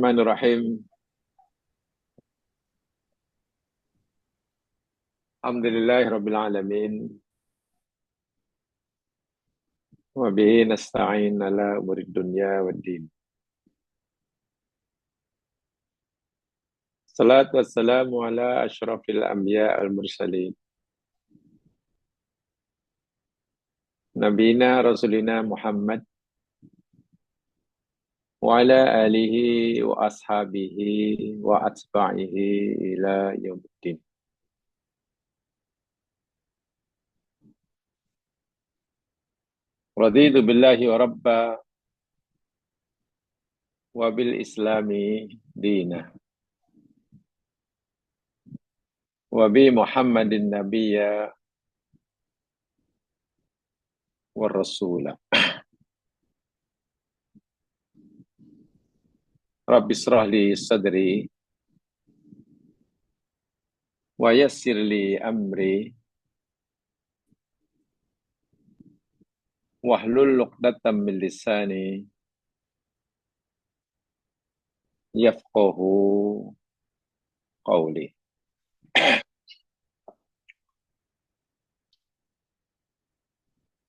Bismillahirrahmanirrahim. Alhamdulillahirabbil alamin. Wa bihi nasta'in ala umurid dunya waddin. Salatu wassalamu ala asyrafil anbiya al mursalin. Nabiyina Rasulina Muhammad wa ala alihi wa ashabihi wa atba'ihi ila yaumiddin. Raditu billahi wa rabba wa bil islami dina wa bi Muhammadin nabiyya wa rasula. Rabbi israh li sadri wa yassir li amri wahlul 'uqdatam min lisani yafqahu qawli.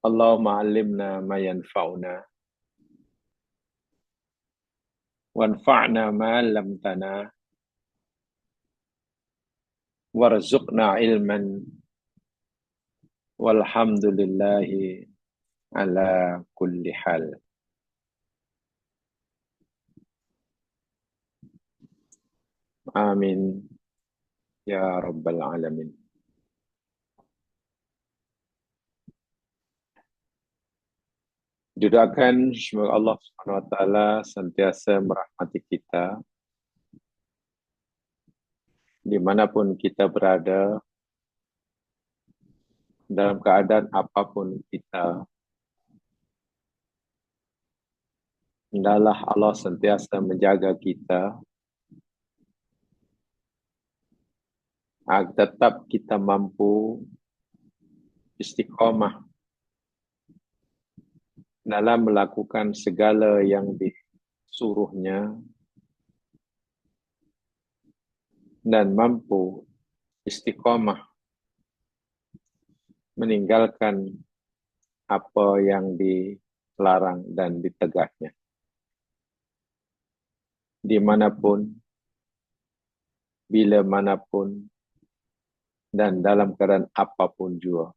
Allahumma 'allimna ma yanfa'una wanfa'na ma 'allamtana warzuqna ilman walhamdulillahi ala kulli hal. Amin ya rabbal alamin. Doakan semoga Allah Subhanahu wa taala senantiasa merahmati kita dimanapun kita berada, dalam keadaan apapun kita. Hendaklah Allah sentiasa menjaga kita agar tetap kita mampu istiqamah dalam melakukan segala yang disuruhnya dan mampu istiqamah meninggalkan apa yang dilarang dan ditegahnya. Dimanapun, bila manapun, dan dalam keadaan apapun juga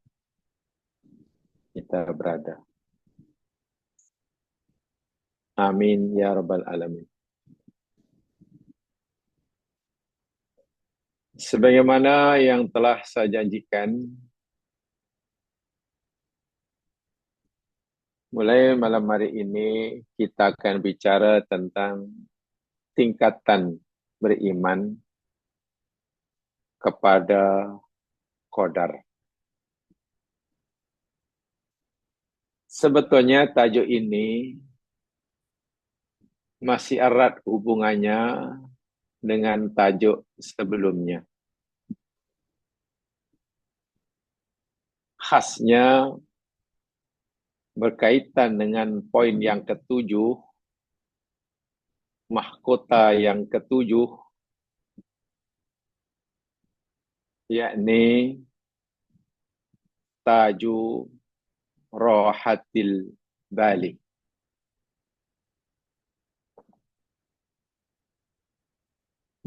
kita berada. Amin ya rabbal alamin. Sebagaimana yang telah saya janjikan, mulai malam hari ini kita akan bicara tentang tingkatan beriman kepada qadar. Sebetulnya tajuk ini masih erat hubungannya dengan tajuk sebelumnya. Khasnya berkaitan dengan poin yang ketujuh, mahkota yang ketujuh, yakni taju rohatil bali.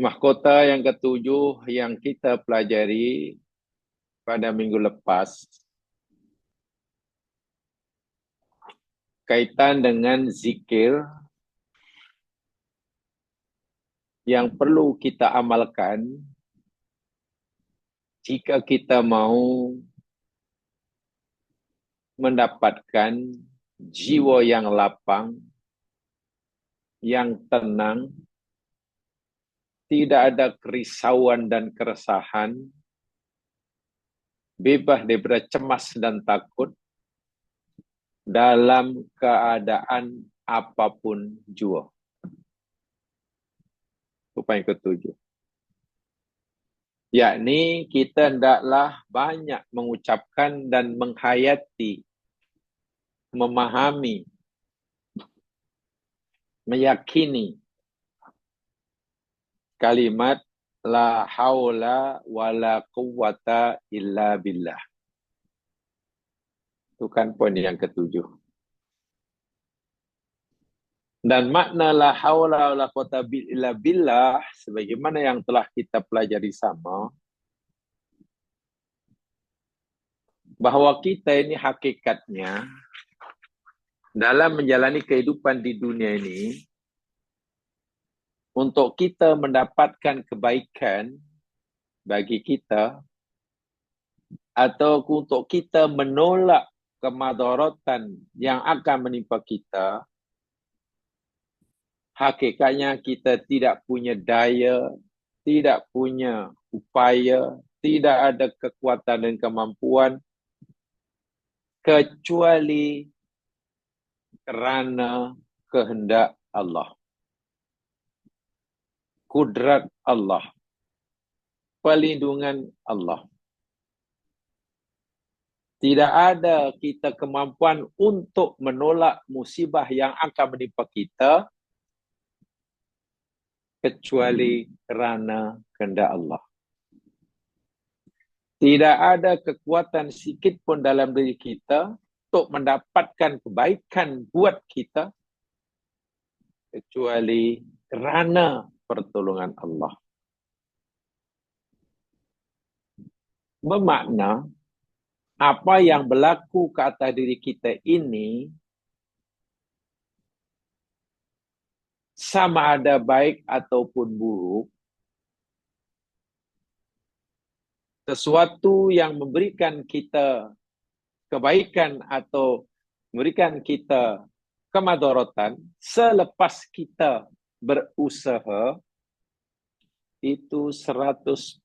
Mahkota yang ketujuh yang kita pelajari pada minggu lepas kaitan dengan zikir yang perlu kita amalkan jika kita mau mendapatkan jiwa yang lapang, yang tenang, tidak ada kerisauan dan keresahan, bebas daripada cemas dan takut dalam keadaan apapun jua. Poin ketujuh. Yakni kita hendaklah banyak mengucapkan dan menghayati, memahami, meyakini kalimat la haula wala quwwata illa billah. Itu kan poin yang ketujuh. Dan makna la haula wala quwwata illa billah sebagaimana yang telah kita pelajari sama, bahwa kita ini hakikatnya dalam menjalani kehidupan di dunia ini, untuk kita mendapatkan kebaikan bagi kita, atau untuk kita menolak kemadaratan yang akan menimpa kita, hakikatnya kita tidak punya daya, tidak punya upaya, tidak ada kekuatan dan kemampuan, kecuali kerana kehendak Allah, kudrat Allah, perlindungan Allah. Tidak ada kita kemampuan untuk menolak musibah yang akan menimpa kita, kecuali kerana kehendak Allah. Tidak ada kekuatan sikit pun dalam diri kita untuk mendapatkan kebaikan buat kita, kecuali kerana pertolongan Allah. Bermakna, apa yang berlaku ke atas diri kita ini, sama ada baik ataupun buruk, sesuatu yang memberikan kita kebaikan atau memberikan kita kemadaratan, selepas kita berusaha, itu 100%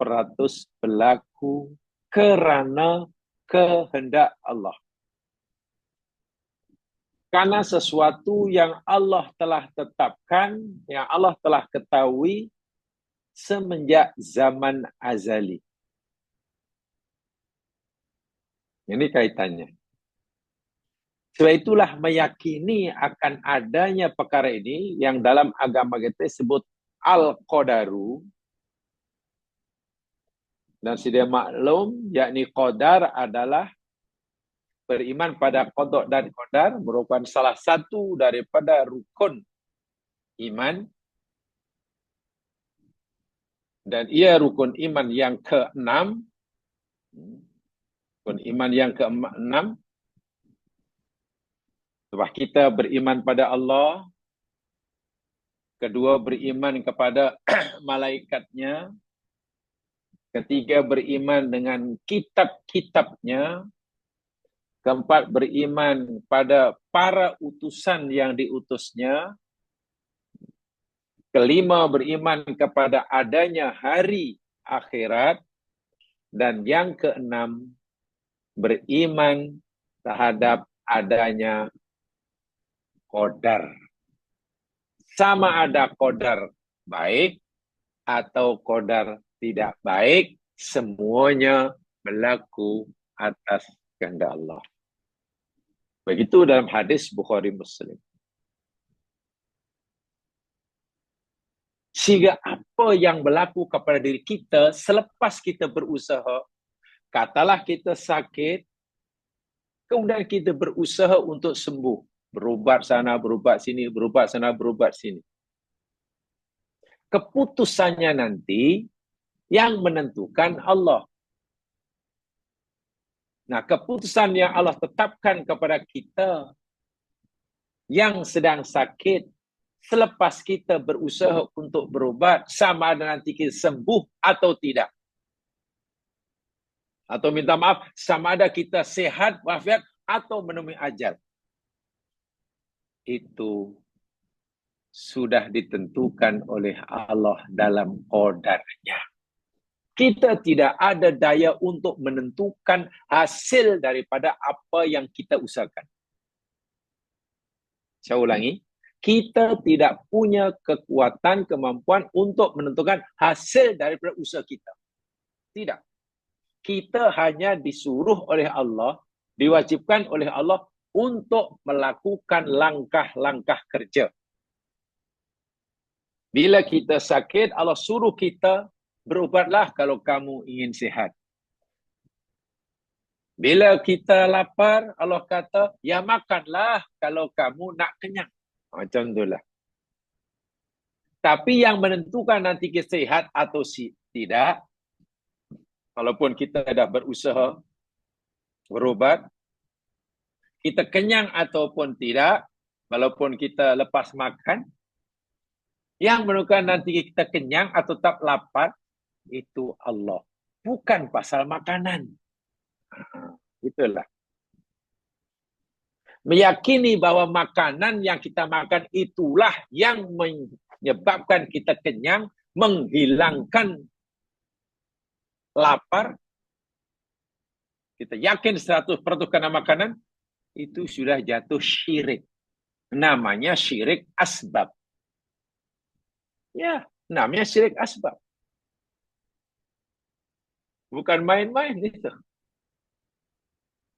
berlaku kerana kehendak Allah. Karena sesuatu yang Allah telah tetapkan, yang Allah telah ketahui semenjak zaman azali. Ini kaitannya. Sebab itulah meyakini akan adanya perkara ini yang dalam agama kita disebut Al-Qadaru. Dan sedia maklum, yakni qadar adalah beriman pada qada dan qadar, merupakan salah satu daripada rukun iman. Dan ia rukun iman yang ke-6. Rukun iman yang ke-6. Sebab kita beriman pada Allah. Kedua, beriman kepada malaikatnya. Ketiga, beriman dengan kitab-kitabnya. Keempat, beriman pada para utusan yang diutusnya. Kelima, beriman kepada adanya hari akhirat. Dan yang keenam, beriman terhadap adanya qadar. Sama ada qadar baik atau qadar tidak baik, semuanya berlaku atas kehendak Allah. Begitu dalam hadis Bukhari Muslim. Sehingga apa yang berlaku kepada diri kita selepas kita berusaha, katalah kita sakit, kemudian kita berusaha untuk sembuh. Berubat sana, berubat sini, berubat sana, berubat sini. Keputusannya nanti yang menentukan Allah. Nah, keputusan yang Allah tetapkan kepada kita yang sedang sakit, selepas kita berusaha untuk berubat, sama ada nanti kita sembuh atau tidak. Atau minta maaf, sama ada kita sehat, walafiat, atau menemui ajal. Itu sudah ditentukan oleh Allah dalam qadarnya. Kita tidak ada daya untuk menentukan hasil daripada apa yang kita usahakan. Saya ulangi, kita tidak punya kekuatan, kemampuan untuk menentukan hasil daripada usaha kita. Tidak. Kita hanya disuruh oleh Allah, diwajibkan oleh Allah untuk melakukan langkah-langkah kerja. Bila kita sakit, Allah suruh kita berubatlah kalau kamu ingin sihat. Bila kita lapar, Allah kata, ya makanlah kalau kamu nak kenyang. Macam itulah. Tapi yang menentukan nanti kita sihat atau tidak, walaupun kita dah berusaha berubat, kita kenyang ataupun tidak, walaupun kita lepas makan, yang menentukan nanti kita kenyang atau tetap lapar, itu Allah. Bukan pasal makanan. Itulah. Meyakini bahawa makanan yang kita makan itulah yang menyebabkan kita kenyang, menghilangkan lapar. Kita yakin 100% karena makanan, itu sudah jatuh syirik. Namanya syirik asbab. Ya, namanya syirik asbab. Bukan main-main itu.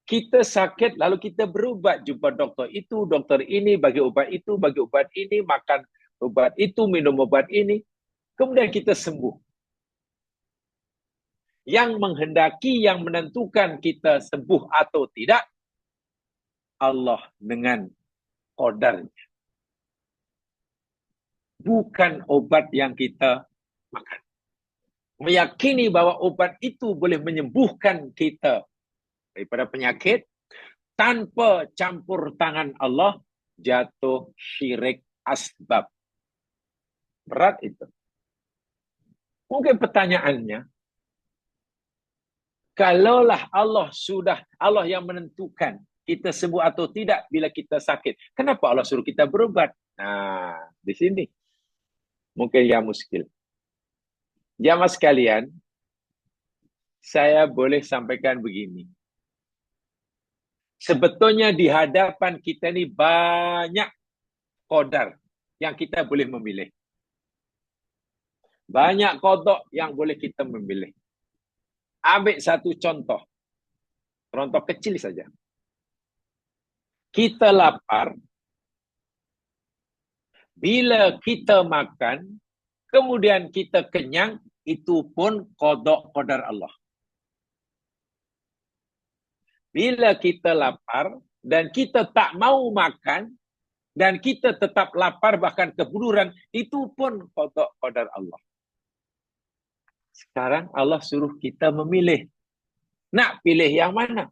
Kita sakit, lalu kita berubat. Jumpa doktor itu, dokter ini, bagi ubat itu, bagi ubat ini, makan ubat itu, minum obat ini. Kemudian kita sembuh. Yang menghendaki, yang menentukan kita sembuh atau tidak, Allah dengan qadarnya. Bukan obat yang kita makan. Meyakini bahawa obat itu boleh menyembuhkan kita daripada penyakit, tanpa campur tangan Allah, jatuh syirik asbab. Berat itu. Mungkin pertanyaannya, kalaulah Allah yang menentukan kita sembuh atau tidak bila kita sakit, kenapa Allah suruh kita berubat? Nah, di sini mungkin yang muskil. Jamaah sekalian, saya boleh sampaikan begini. Sebetulnya di hadapan kita ni banyak qadar yang kita boleh memilih. Banyak qada yang boleh kita memilih. Ambil satu contoh. Contoh kecil saja. Kita lapar. Bila kita makan, kemudian kita kenyang, itu pun qada qadar Allah. Bila kita lapar dan kita tak mau makan dan kita tetap lapar bahkan kebururan, itu pun qada qadar Allah. Sekarang Allah suruh kita memilih. Nak pilih yang mana?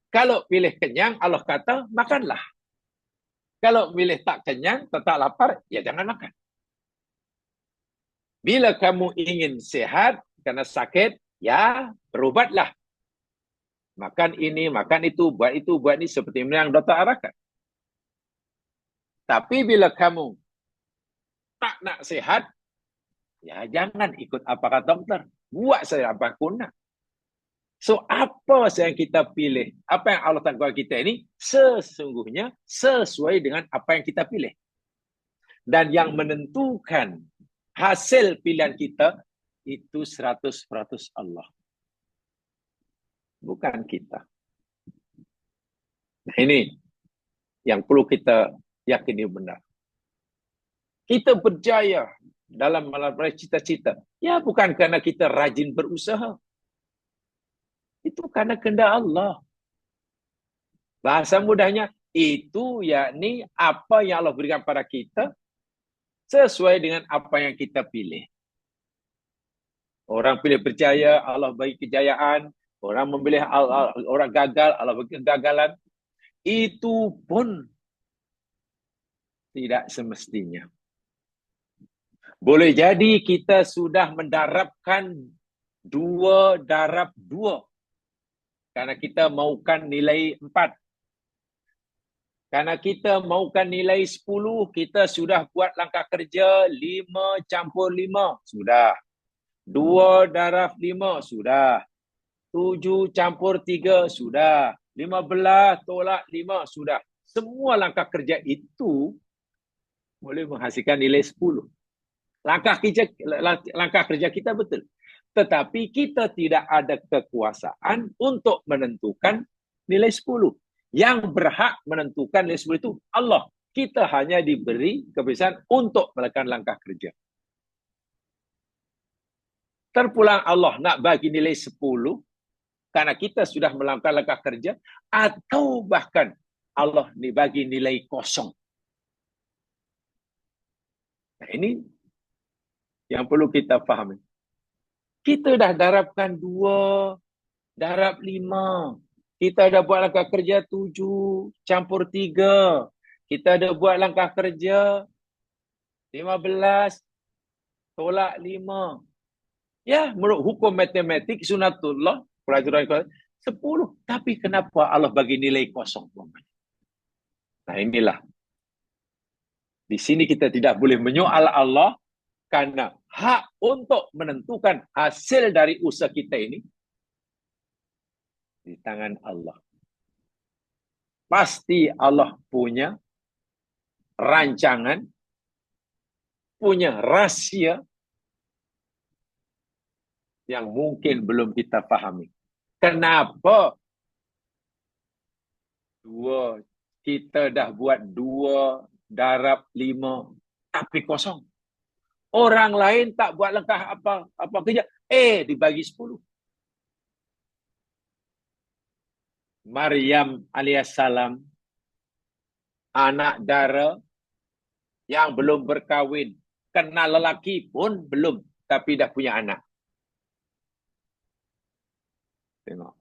Kalau pilih kenyang, Allah kata makanlah. Kalau pilih tak kenyang, tetap lapar, ya jangan makan. Bila kamu ingin sehat karena sakit, ya berubatlah. Makan ini, makan itu, buat ini, seperti yang doktor arahkan. Tapi bila kamu tak nak sehat, ya jangan ikut apa kata doktor. Buat saja apa pun nak. So, apa yang kita pilih? Apa yang Allah tangguh kita ini, sesungguhnya sesuai dengan apa yang kita pilih. Dan yang menentukan hasil pilihan kita, itu 100% Allah. Bukan kita. Nah, ini yang perlu kita yakini benar. Kita berjaya dalam meraih cita-cita. Ya, bukan kerana kita rajin berusaha. Itu karena kehendak Allah. Bahasa mudahnya, itu yakni apa yang Allah berikan pada kita sesuai dengan apa yang kita pilih. Orang pilih berjaya, Allah bagi kejayaan. Orang memilih orang gagal, Allah bagi kegagalan. Itu pun tidak semestinya. Boleh jadi kita sudah mendarabkan 2 darab 2. Karena kita mahukan nilai 4. Karena kita mahukan nilai 10, kita sudah buat langkah kerja 5 campur 5. Sudah. 2 darab 5. Sudah. 7 campur 3. Sudah. 15 tolak 5. Sudah. Semua langkah kerja itu boleh menghasilkan nilai 10. Langkah kerja kita betul. Tetapi kita tidak ada kekuasaan untuk menentukan nilai 10. Yang berhak menentukan nilai 10 itu Allah. Kita hanya diberi kebiasaan untuk melakukan langkah kerja. terpulang Allah nak bagi nilai 10 karena kita sudah melakukan langkah kerja, atau bahkan Allah ni bagi nilai kosong. Nah, ini yang perlu kita fahami. Kita dah darabkan 2, darab 5. Kita dah buat langkah kerja 7, campur 3. Kita dah buat langkah kerja 15, tolak 5. Ya, menurut hukum matematik, sunatullah, pelajaran 10. Tapi kenapa Allah bagi nilai kosong? Nah, inilah. Di sini kita tidak boleh menyoal Allah karena hak untuk menentukan hasil dari usaha kita ini di tangan Allah. Pasti Allah punya rancangan, punya rahasia yang mungkin belum kita pahami. Kenapa kita dah buat 2 darab 5 tapi kosong? Orang lain tak buat langkah apa kerja, dibagi 10. Maryam alaihissalam, anak dara yang belum berkahwin, kenal lelaki pun belum, tapi dah punya anak. Tengok.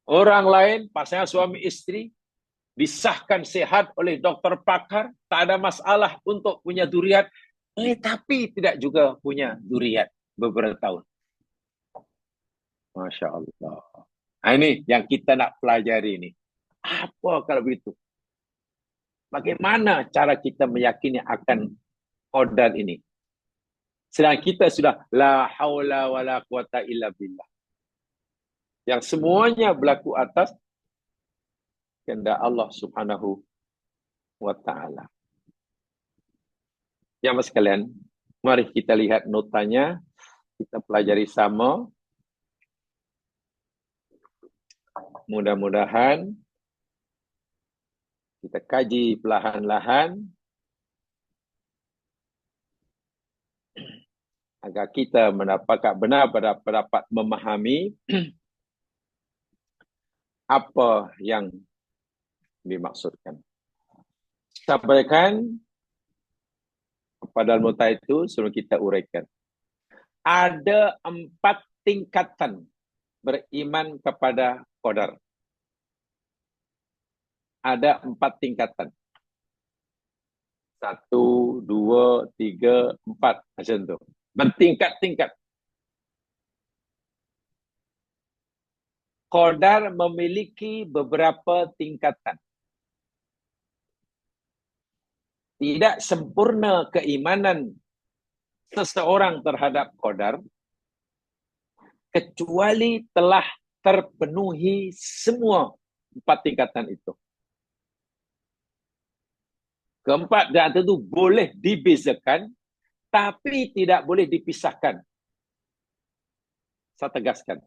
Orang lain, pasangan suami isteri, disahkan sehat oleh doktor pakar, tak ada masalah untuk punya duriat, tapi tidak juga punya duriat beberapa tahun. Masya Allah. Nah, ini yang kita nak pelajari ini. Apa kalau begitu? Bagaimana cara kita meyakini akan qadar ini? Sedang kita sudah la haula wala quwata illa billah. Yang semuanya berlaku atas kehendak Allah Subhanahu wa taala. Jamaah sekalian, mari kita lihat notanya, kita pelajari sama. Mudah-mudahan kita kaji perlahan-lahan agar kita benar-benar dapat memahami apa yang dimaksudkan. Sampaikan kepada al-muta itu sebelum kita uraikan. Ada 4 tingkatan beriman kepada qadar. Ada 4 tingkatan. 1, 2, 3, 4. Macam tu. Bertingkat-tingkat. Qadar memiliki beberapa tingkatan. Tidak sempurna keimanan seseorang terhadap qadar kecuali telah terpenuhi semua 4 tingkatan itu. Keempat dan itu boleh dibezakan, tapi tidak boleh dipisahkan. Saya tegaskan.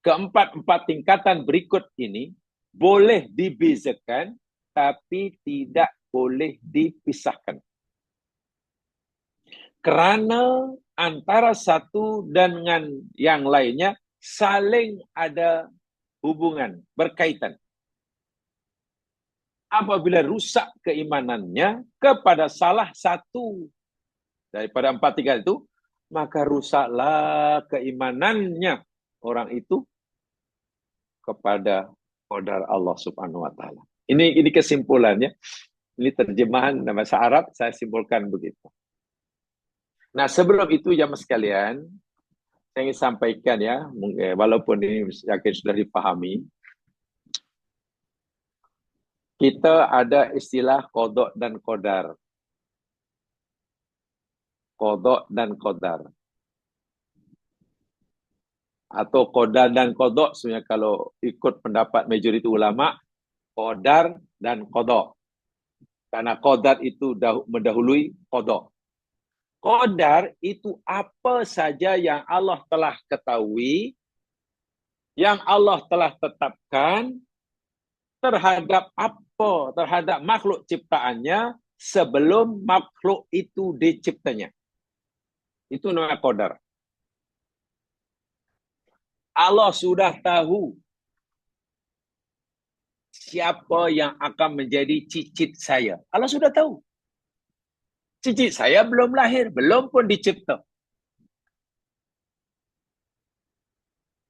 Keempat tingkatan berikut ini boleh dibezakan, tapi tidak boleh dipisahkan. Kerana antara satu dengan yang lainnya saling ada hubungan, berkaitan. Apabila rusak keimanannya kepada salah satu daripada 4 tingkatan itu, maka rusaklah keimanannya orang itu kepada qadar Allah Subhanahu wa taala. Ini kesimpulannya. Ini terjemahan dalam bahasa Arab, saya simpulkan begitu. Nah, sebelum itu jamaah sekalian, saya ingin sampaikan ya, walaupun ini yakin sudah dipahami, kita ada istilah qada dan qadar. Qada dan qadar. Atau qada dan qada, sebenarnya kalau ikut pendapat majoriti ulama, qadar dan qada. Karena qadar itu mendahului qada. Qadar itu apa saja yang Allah telah ketahui, yang Allah telah tetapkan terhadap terhadap makhluk ciptaannya sebelum makhluk itu diciptanya. Itu namanya qadar. Allah sudah tahu siapa yang akan menjadi cicit saya. Allah sudah tahu. Cicit saya belum lahir, belum pun dicipta.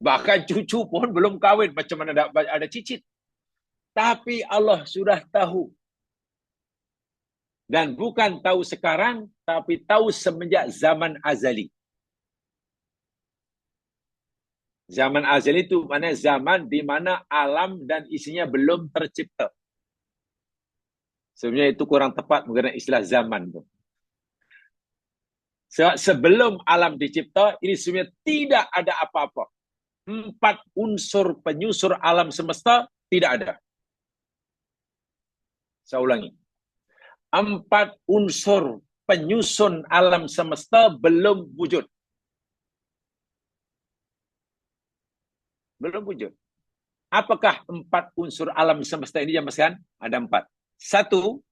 Bahkan cucu pun belum kahwin, macam mana ada cicit. Tapi Allah sudah tahu. Dan bukan tahu sekarang, tapi tahu semenjak zaman azali. Zaman azali itu mana zaman di mana alam dan isinya belum tercipta. Sebenarnya itu kurang tepat menggunakan istilah zaman tu. Sebelum alam dicipta, ini sebenarnya tidak ada apa-apa. 4 unsur penyusur alam semesta tidak ada. Saya ulangi. 4 unsur penyusun alam semesta belum wujud. Belum wujud. Apakah 4 unsur alam semesta ini, jamaah sekalian? Ada 4. 1,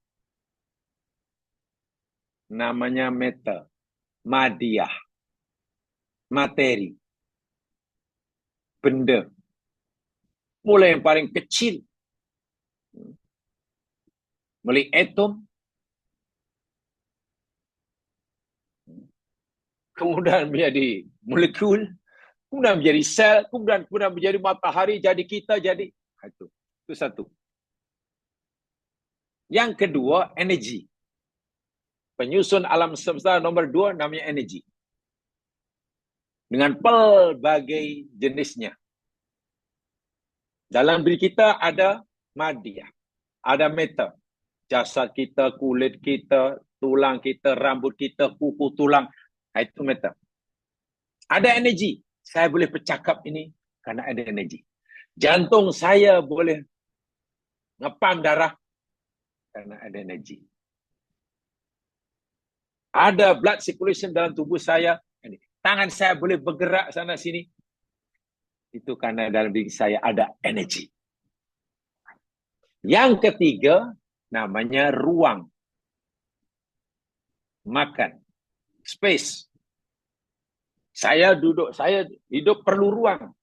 namanya meta, madiyah, materi, benda. Mulai yang paling kecil, mulai atom, kemudian menjadi molekul, kemudian menjadi sel, kemudian menjadi matahari, jadi kita, jadi itu 1. Yang kedua, energi. Penyusun alam semesta nomor 2 namanya energi. Dengan pelbagai jenisnya. Dalam diri kita ada madiyah, ada meta. Jasad kita, kulit kita, tulang kita, rambut kita, kuku, tulang. Itu meta. Ada energi. Saya boleh bercakap ini karena ada energi. Jantung saya boleh ngepam darah karena ada energi. Ada blood circulation dalam tubuh saya. Tangan saya boleh bergerak sana sini. Itu karena dalam diri saya ada energi. Yang ketiga, namanya ruang. Makan. Space. Saya hidup perlu ruang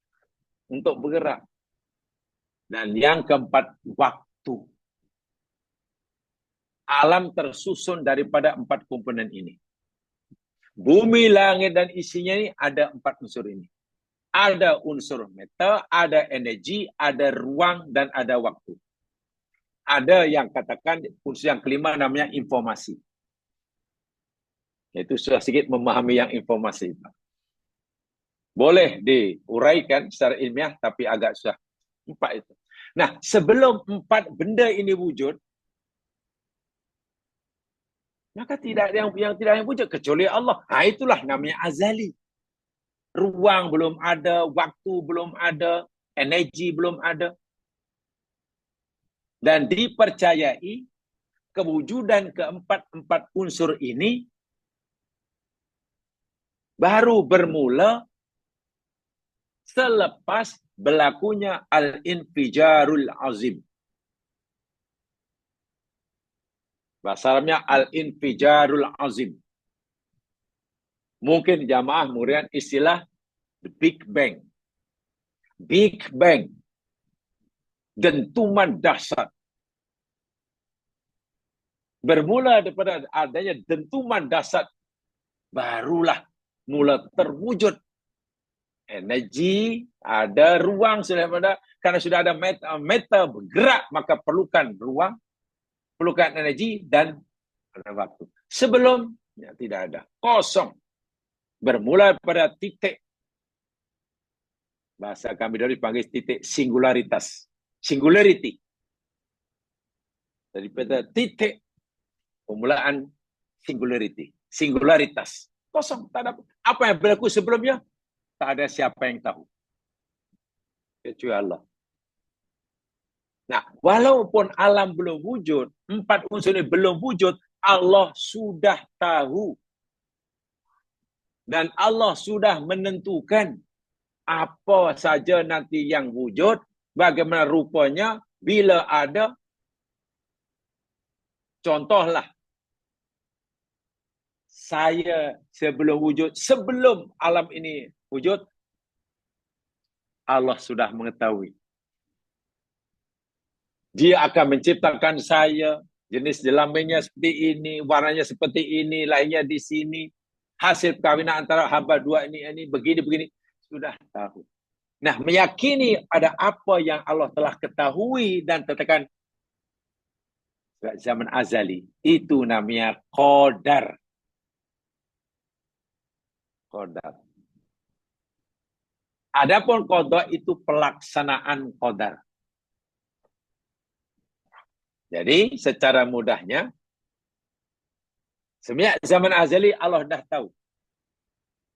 untuk bergerak. Dan yang keempat, waktu. Alam tersusun daripada 4 komponen ini. Bumi, langit, dan isinya ini ada 4 unsur ini. Ada unsur meta, ada energi, ada ruang, dan ada waktu. Ada yang katakan unsur yang kelima namanya informasi. Itu sudah sedikit memahami yang informasi itu. Boleh diuraikan secara ilmiah, tapi agak susah. 4 itu. Nah, sebelum 4 benda ini wujud, maka tidak ada yang tidak yang wujud kecuali Allah. Itulah namanya azali. Ruang belum ada, waktu belum ada, energi belum ada. Dan dipercayai kewujudan keempat unsur ini baru bermula selepas berlakunya al-infijarul azim. Bahasa Arabnya al-infijarul azim. Mungkin jamaah murian istilah the Big Bang. Big Bang. Dentuman dahsyat. Bermula daripada adanya dentuman dahsyat, barulah mula terwujud energi, ada ruang sudah ada, karena sudah ada meta bergerak, maka perlukan ruang, perlukan energi, dan ada waktu. Sebelumnya tidak ada, kosong. Bermula pada titik, bahasa kami dari panggil titik singularitas, singularity. Daripada titik permulaan singularity, singularitas. Kosong, tak ada apa yang berlaku sebelumnya, tak ada siapa yang tahu. Kecuali Allah. Nah, walaupun alam belum wujud, 4 unsur ini belum wujud, Allah sudah tahu. Dan Allah sudah menentukan apa saja nanti yang wujud, bagaimana rupanya, bila ada. Contohlah, saya sebelum alam ini wujud, Allah sudah mengetahui. Dia akan menciptakan saya, jenis kelaminnya seperti ini, warnanya seperti ini, lainnya di sini. Hasil perkahwinan antara hamba dua ini begini. Sudah tahu. Nah, meyakini ada apa yang Allah telah ketahui dan tetapkan zaman azali. Itu namanya qadar. Qadar. Adapun qada itu pelaksanaan qadar. Jadi secara mudahnya, semenjak zaman azali Allah dah tahu.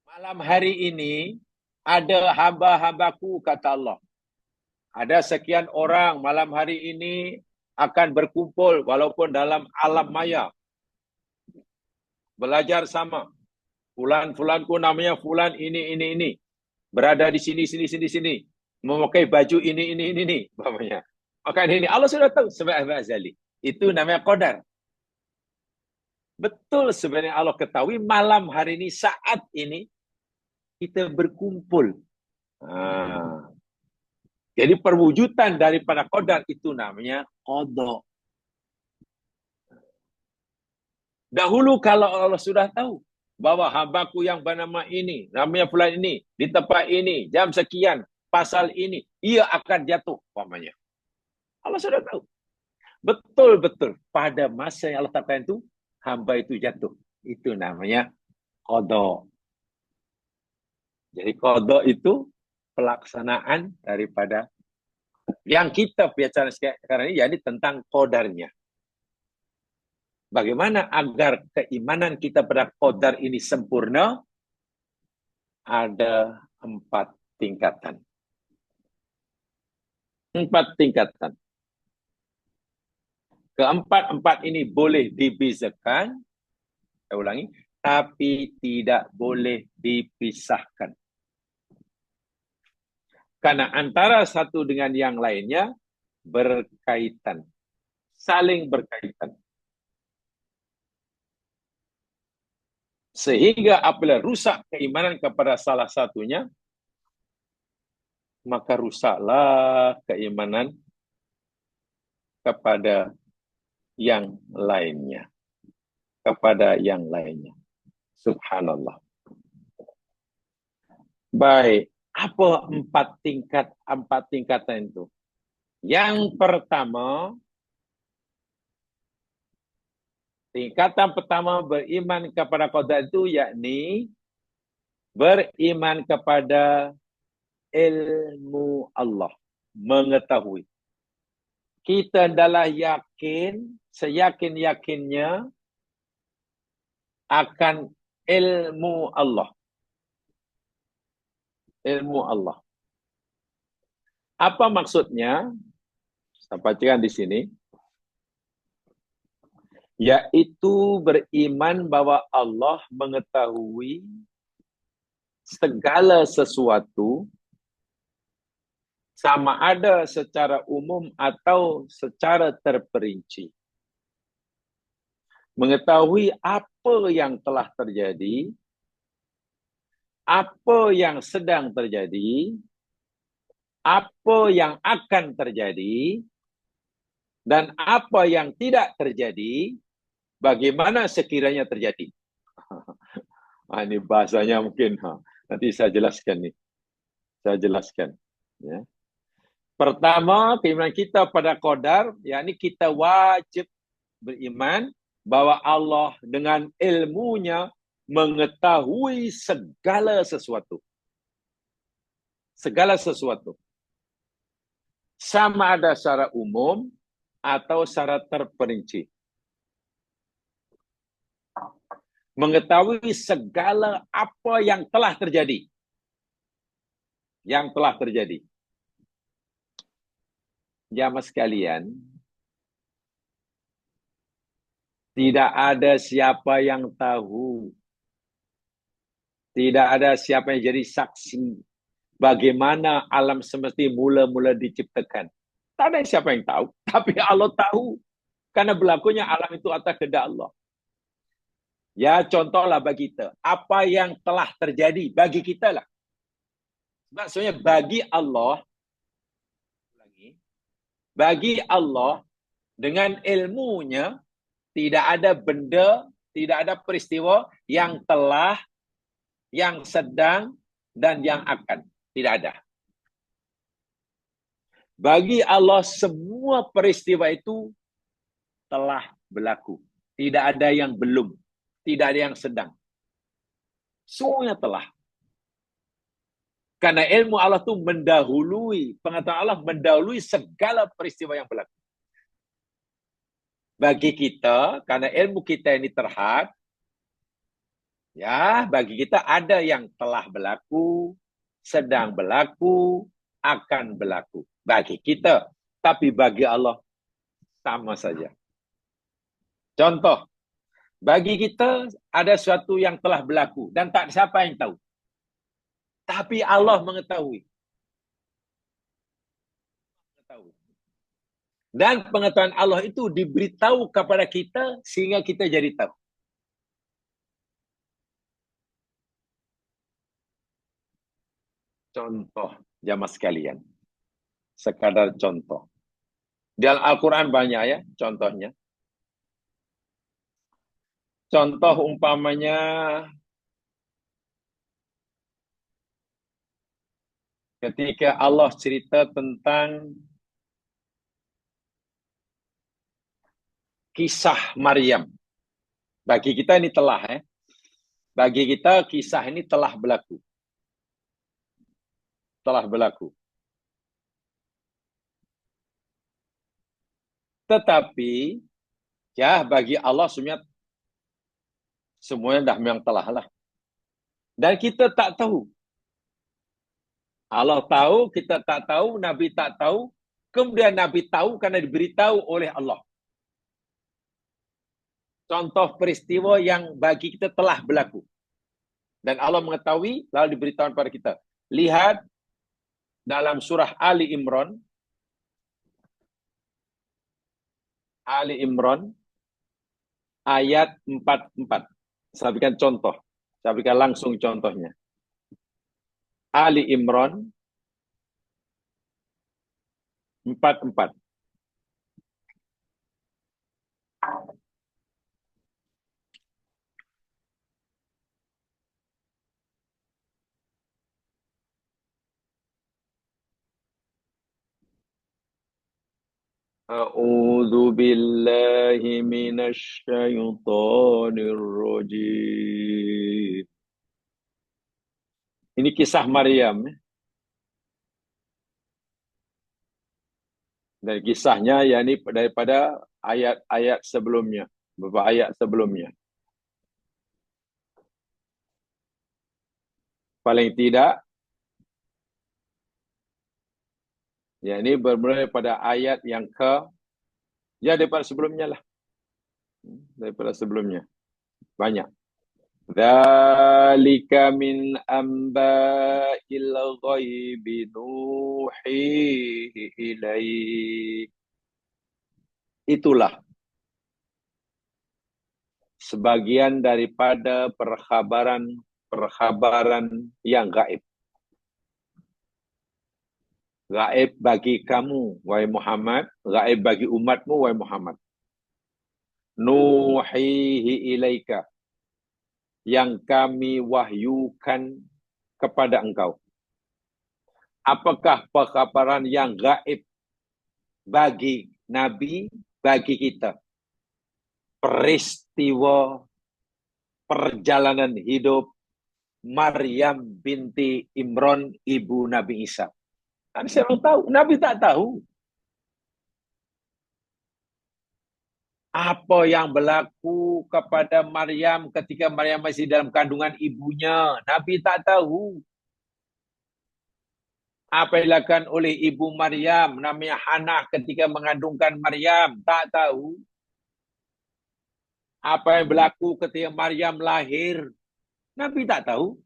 Malam hari ini ada hamba-hambaku, kata Allah. Ada sekian orang malam hari ini akan berkumpul walaupun dalam alam maya. Belajar sama. Fulan-fulanku namanya fulan ini. Berada di sini. Memakai baju ini. Umpamanya. Maka ini Allah sudah tahu sebenarnya azali. Itu namanya qadar. Betul sebenarnya Allah ketahui malam hari ini, saat ini kita berkumpul. Jadi perwujudan daripada qadar itu namanya qada. Dahulu kalau Allah sudah tahu bahwa hambaku yang bernama ini, namanya fulan ini, di tempat ini, jam sekian, pasal ini, ia akan jatuh umpamanya. Allah sudah tahu. Betul-betul pada masa yang Allah tetapkan itu, hamba itu jatuh. Itu namanya qada. Jadi qada itu pelaksanaan daripada yang kita bicara sekarang ini, yakni tentang qadarnya. Bagaimana agar keimanan kita pada qadar ini sempurna? Ada 4 tingkatan. 4 tingkatan. Keempat ini boleh dibezakan, saya ulangi, tapi tidak boleh dipisahkan. Karena antara satu dengan yang lainnya berkaitan, saling berkaitan. Sehingga apabila rusak keimanan kepada salah satunya, maka rusaklah keimanan kepada yang lainnya. Subhanallah. Baik, apa 4 tingkatan itu? Yang pertama, tingkatan pertama beriman kepada qadar itu yakni beriman kepada ilmu Allah, mengetahui. Kita adalah yakin, seyakin-yakinnya akan ilmu Allah. Ilmu Allah. Apa maksudnya? Saya bacakan di sini. Yaitu beriman bahwa Allah mengetahui segala sesuatu, sama ada secara umum atau secara terperinci. Mengetahui apa yang telah terjadi, apa yang sedang terjadi, apa yang akan terjadi, dan apa yang tidak terjadi, bagaimana sekiranya terjadi. Ini bahasanya mungkin, nanti saya jelaskan nih. Ya. Pertama, keimanan kita pada qadar, yakni kita wajib beriman bahwa Allah dengan ilmunya mengetahui segala sesuatu. Segala sesuatu. Sama ada secara umum atau secara terperinci. Mengetahui segala apa yang telah terjadi. Yang telah terjadi. Jamaah sekalian, tidak ada siapa yang tahu. Tidak ada siapa yang jadi saksi bagaimana alam semesta mula-mula diciptakan. Tak ada siapa yang tahu, tapi Allah tahu. Karena berlakunya alam itu atas kehendak Allah. Ya, contohlah bagi kita. Apa yang telah terjadi bagi kita lah. Maksudnya bagi Allah dengan ilmunya tidak ada benda, tidak ada peristiwa yang telah, yang sedang, dan yang akan. Tidak ada. Bagi Allah semua peristiwa itu telah berlaku. Tidak ada yang belum. Tidak ada yang sedang. Semuanya telah. Karena ilmu Allah itu mendahului, pengetahuan Allah mendahului segala peristiwa yang berlaku. Bagi kita, karena ilmu kita ini terhad, ya, bagi kita ada yang telah berlaku, sedang berlaku, akan berlaku. Bagi kita. Tapi bagi Allah, sama saja. Contoh, bagi kita ada sesuatu yang telah berlaku dan tak siapa yang tahu. Tapi Allah mengetahui. Dan pengetahuan Allah itu diberitahu kepada kita sehingga kita jadi tahu. Contoh, jamaah sekalian. Sekadar contoh. Dalam Al-Quran banyak ya contohnya. Contoh umpamanya ketika Allah cerita tentang kisah Maryam. Bagi kita ini telah ya. Bagi kita kisah ini telah berlaku. Telah berlaku. Tetapi ya bagi Allah semuanya dah memang telah lah. Dan kita tak tahu. Allah tahu, kita tak tahu, Nabi tak tahu. Kemudian Nabi tahu karena diberitahu oleh Allah. Contoh peristiwa yang bagi kita telah berlaku. Dan Allah mengetahui, lalu diberitahu kepada kita. Lihat dalam surah Ali Imran. Ali Imran ayat 44. Saya berikan contoh. Saya berikan langsung contohnya. Ali Imran 44. A'udzu billahi minasy syaithanir rajim. Ini kisah Maryam. Dan kisahnya yakni daripada ayat-ayat sebelumnya, beberapa ayat sebelumnya. Paling tidak yakni bermula daripada ayat yang daripada sebelumnya lah. Daripada sebelumnya. Banyak. Dzalika min amba'il ghaibi nuhihi ilaik. Itulah sebagian daripada perkhabaran yang gaib. Gaib bagi kamu, wahai Muhammad. Gaib bagi umatmu, wahai Muhammad. Nuhihi ilaika. Yang kami wahyukan kepada engkau. Apakah perkhabaran yang gaib bagi Nabi, bagi kita? Peristiwa perjalanan hidup Maryam binti Imran, ibu Nabi Isa. Kan saya belum tahu, Nabi tak tahu. Apa yang berlaku kepada Maryam ketika Maryam masih dalam kandungan ibunya, Nabi tak tahu. Apa yang dilakukan oleh ibu Maryam, namanya Hannah ketika mengandungkan Maryam, tak tahu. Apa yang berlaku ketika Maryam lahir, Nabi tak tahu.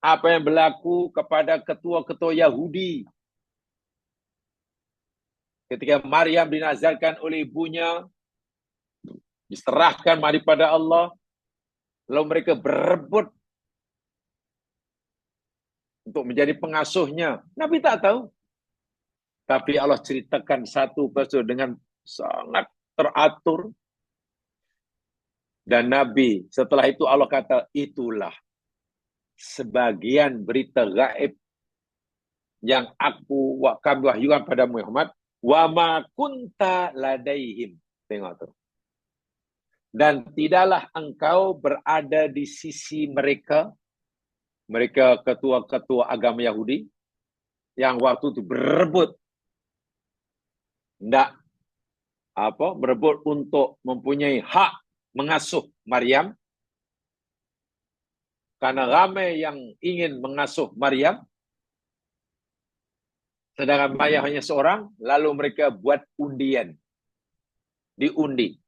Apa yang berlaku kepada ketua-ketua Yahudi ketika Maryam dinazarkan oleh ibunya, diserahkan daripada Allah, lalu mereka berebut untuk menjadi pengasuhnya. Nabi tak tahu. Tapi Allah ceritakan satu persatu dengan sangat teratur. Dan Nabi, setelah itu Allah kata, itulah sebagian berita gaib yang kami wahyukan pada Muhammad. Wa ma kunta ladaihim. Tengok tu. Dan tidaklah engkau berada di sisi mereka, mereka ketua-ketua agama Yahudi, yang waktu itu berebut berebut untuk mempunyai hak mengasuh Maryam, karena ramai yang ingin mengasuh Maryam, sedangkan Maryam hanya seorang, lalu mereka buat undian, diundi.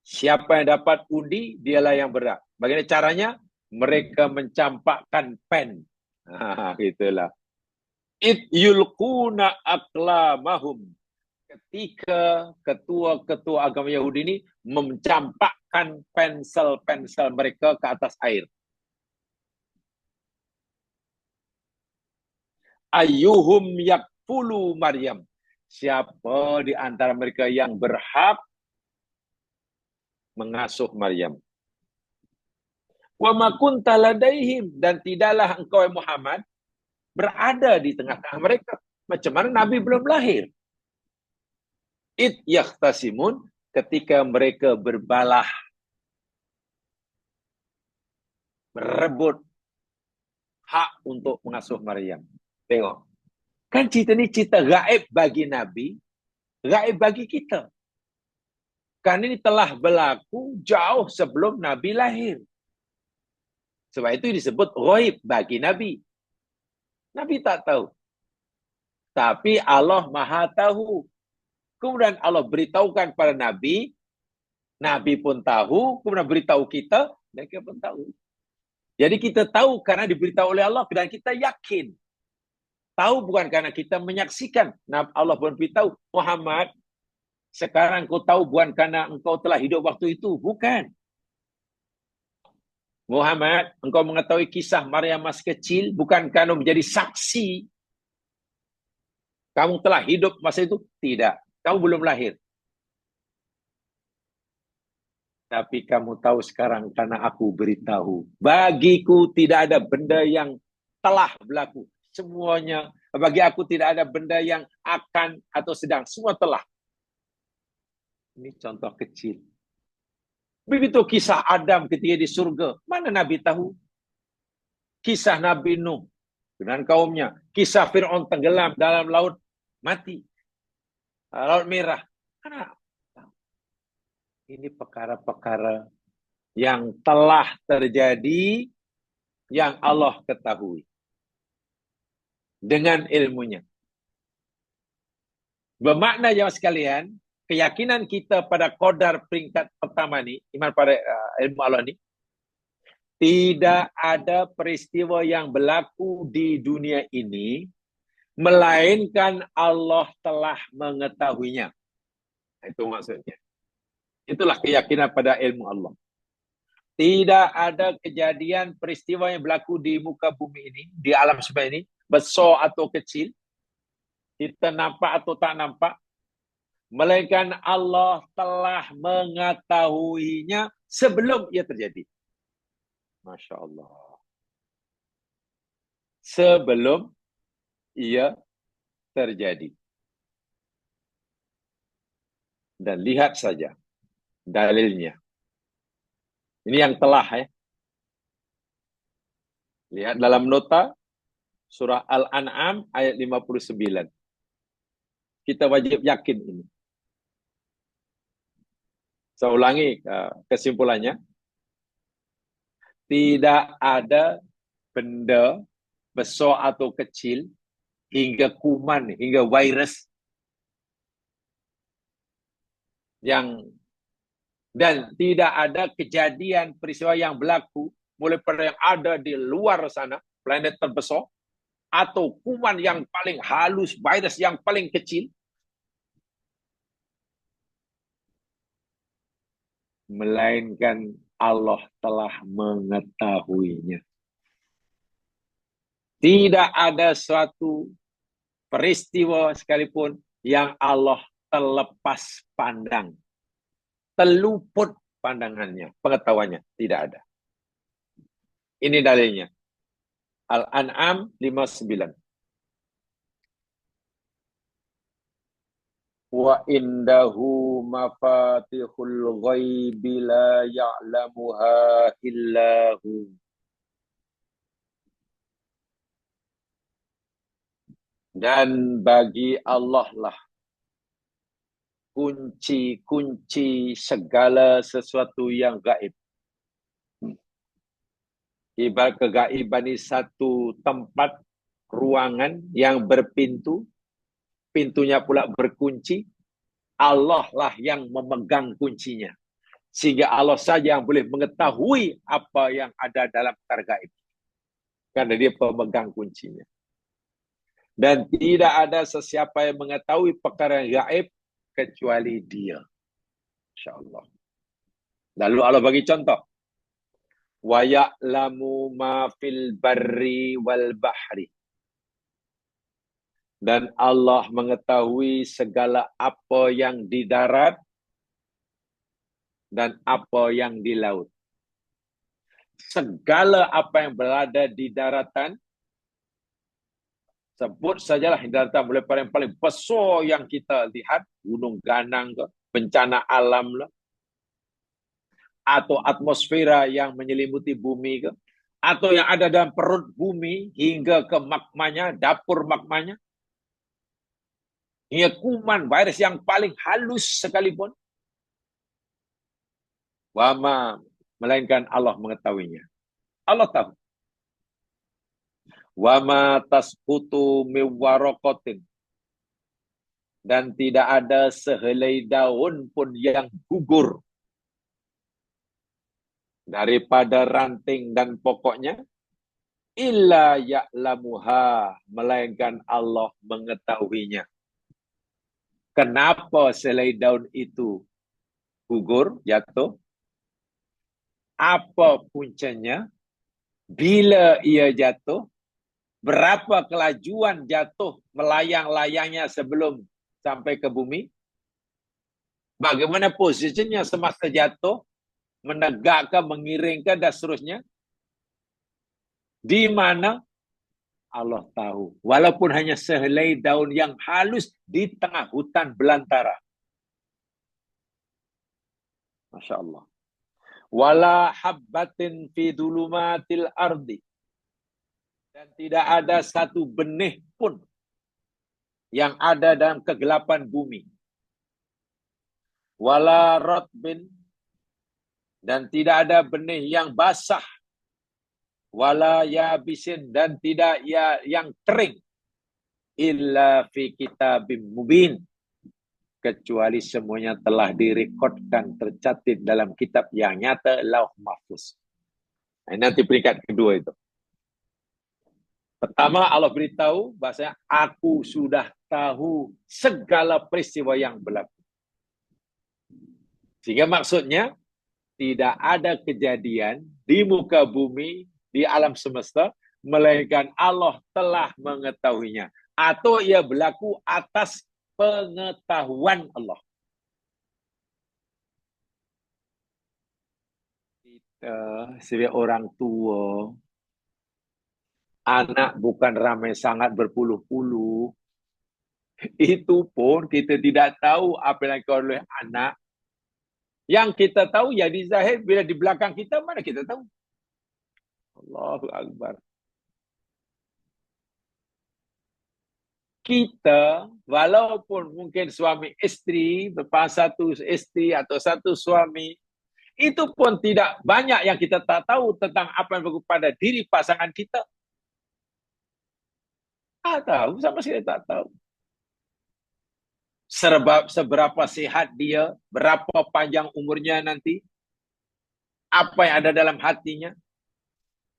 Siapa yang dapat undi, dialah yang berhak. Bagaimana caranya? Mereka mencampakkan pen. Itulah. It yulquna aqlamahum. Ketika ketua-ketua agama Yahudi ini mencampakkan pensel-pensel mereka ke atas air. Ayyuhum yakfulu Maryam. Siapa di antara mereka yang berhak mengasuh Maryam? Wa ma kunta ladaihim, dan tidaklah engkau Muhammad berada di tengah-tengah mereka. Macam mana Nabi belum lahir? Id yahtasimun, ketika mereka berbalah, berebut hak untuk mengasuh Maryam. Tengok. Kan cerita ni cerita gaib bagi Nabi, gaib bagi kita. Kan ini telah berlaku jauh sebelum Nabi lahir. Sebab itu disebut ghaib bagi Nabi. Nabi tak tahu. Tapi Allah Maha tahu. Kemudian Allah beritahukan pada Nabi, Nabi pun tahu, kemudian beritahu kita, dan kita pun tahu. Jadi kita tahu karena diberitahu oleh Allah, dan kita yakin. Tahu bukan karena kita menyaksikan. Allah pun beritahu, Muhammad, sekarang kau tahu bukan karena engkau telah hidup waktu itu. Bukan. Muhammad, engkau mengetahui kisah Maryam masih kecil, bukan karena menjadi saksi. Kamu telah hidup masa itu? Tidak. Kamu belum lahir. Tapi kamu tahu sekarang karena aku beritahu. Bagiku tidak ada benda yang telah berlaku. Semuanya, bagi aku tidak ada benda yang akan atau sedang. Semua telah. Ini contoh kecil. Begitu kisah Adam ketika di surga. Mana Nabi tahu? Kisah Nabi Nuh dengan kaumnya. Kisah Fir'aun tenggelam dalam laut mati. Laut merah. Karena ini perkara-perkara yang telah terjadi, yang Allah ketahui dengan ilmunya. Bermakna jemaah sekalian, keyakinan kita pada qadar peringkat pertama ni, iman pada ilmu Allah ni, tidak ada peristiwa yang berlaku di dunia ini melainkan Allah telah mengetahuinya. Itu maksudnya. Itulah keyakinan pada ilmu Allah. Tidak ada kejadian peristiwa yang berlaku di muka bumi ini, di alam semesta ini, besar atau kecil, kita nampak atau tak nampak, melainkan Allah telah mengetahuinya sebelum ia terjadi. Masya Allah. Sebelum ia terjadi. Dan lihat saja dalilnya. Ini yang telah ya. Lihat dalam nota surah Al-An'am ayat 59. Kita wajib yakin ini. Saya ulangi kesimpulannya. Tidak ada benda besar atau kecil, hingga kuman, hingga virus, dan tidak ada kejadian peristiwa yang berlaku mulai pada yang ada di luar sana, planet terbesar, atau kuman yang paling halus, virus yang paling kecil, melainkan Allah telah mengetahuinya. Tidak ada suatu peristiwa sekalipun yang Allah terlepas pandang, terluput pandangannya, pengetahuannya. Tidak ada. Ini dalilnya. Al-An'am 59. Wa indahu mafatihul ghaibi la ya'lamuha illahu. Dan bagi Allah lah kunci-kunci segala sesuatu yang gaib. Ibarat kegaiban ini satu tempat ruangan yang berpintu, pintunya pula berkunci, Allah lah yang memegang kuncinya. Sehingga Allah saja yang boleh mengetahui apa yang ada dalam perkara gaib. Karena dia pemegang kuncinya. Dan tidak ada sesiapa yang mengetahui perkara yang gaib kecuali dia. InsyaAllah. Lalu Allah bagi contoh. Wa ya'lamu ma fil barri wal bahri. Dan Allah mengetahui segala apa yang di darat dan apa yang di laut. Segala apa yang berada di daratan, sebut sajalah di daratan mulai paling besar yang kita lihat, gunung ganang ke, bencana alam lah, atau atmosfera yang menyelimuti bumi ke, atau yang ada dalam perut bumi hingga ke magmanya, dapur magmanya, hingga kuman virus yang paling halus sekalipun, wama, melainkan Allah mengetahuinya. Allah tahu. Wama tasqutu min waraqatin, dan tidak ada sehelai daun pun yang gugur daripada ranting dan pokoknya, illa ya'lamuha, melainkan Allah mengetahuinya. Kenapa sehelai daun itu gugur, jatuh? Apa puncanya? Bila ia jatuh? Berapa kelajuan jatuh melayang-layangnya sebelum sampai ke bumi? Bagaimana posisinya semasa jatuh? Menegakkan, mengiringkan dan seterusnya? Di mana? Allah tahu. Walaupun hanya sehelai daun yang halus di tengah hutan belantara. Masya Allah. Wala habbatin fi dulumatil ardi. Dan tidak ada satu benih pun yang ada dalam kegelapan bumi. Wala ratbin, dan tidak ada benih yang basah. Wala yabisin, dan tidak yang kering. Illa fi kitabim mubin, kecuali semuanya telah direkodkan, tercatat dalam kitab yang nyata, Lauh Mahfuz. Nanti peringkat kedua itu. Pertama, Allah beritahu bahasanya aku sudah tahu segala peristiwa yang berlaku. Sehingga maksudnya tidak ada kejadian di muka bumi, di alam semesta, melainkan Allah telah mengetahuinya. Atau ia berlaku atas pengetahuan Allah. Kita sebagai orang tua, anak bukan ramai sangat berpuluh-puluh. Itu pun kita tidak tahu apa yang dilakukan oleh anak. Yang kita tahu ya di zahir, bila di belakang kita mana kita tahu. Allahu Akbar. Kita, walaupun mungkin suami istri, satu istri atau satu suami, itu pun tidak banyak yang kita tak tahu tentang apa yang berlaku pada diri pasangan kita. Tak tahu, sama sekali tak tahu. Seberapa sehat dia, berapa panjang umurnya nanti, apa yang ada dalam hatinya,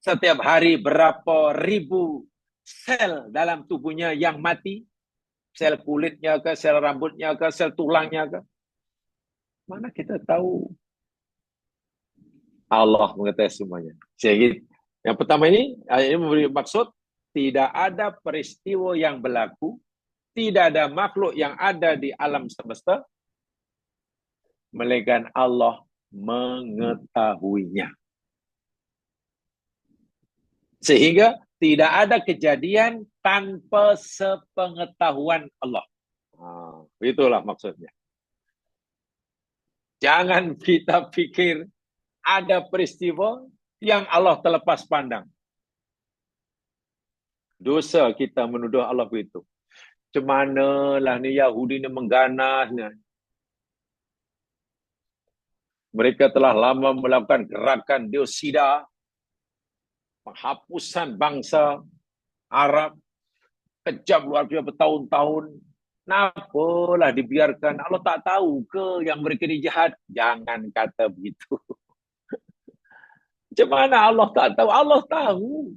setiap hari berapa ribu sel dalam tubuhnya yang mati, sel kulitnya ke, sel rambutnya ke, sel tulangnya ke. Mana kita tahu? Allah mengetahui semuanya. Jadi, yang pertama ini memberi maksud tidak ada peristiwa yang berlaku, tidak ada makhluk yang ada di alam semesta, melainkan Allah mengetahuinya. Sehingga tidak ada kejadian tanpa sepengetahuan Allah. Itulah maksudnya. Jangan kita pikir ada peristiwa yang Allah terlepas pandang. Dosa kita menuduh Allah begitu. Macam manalah ni Yahudi ni mengganasnya. Mereka telah lama melakukan gerakan geosida, penghapusan bangsa Arab, kejam luar biasa bertahun-tahun. Kenapalah dibiarkan? Allah tak tahu ke yang mereka ni jahat? Jangan kata begitu. Macam mana Allah tak tahu? Allah tahu.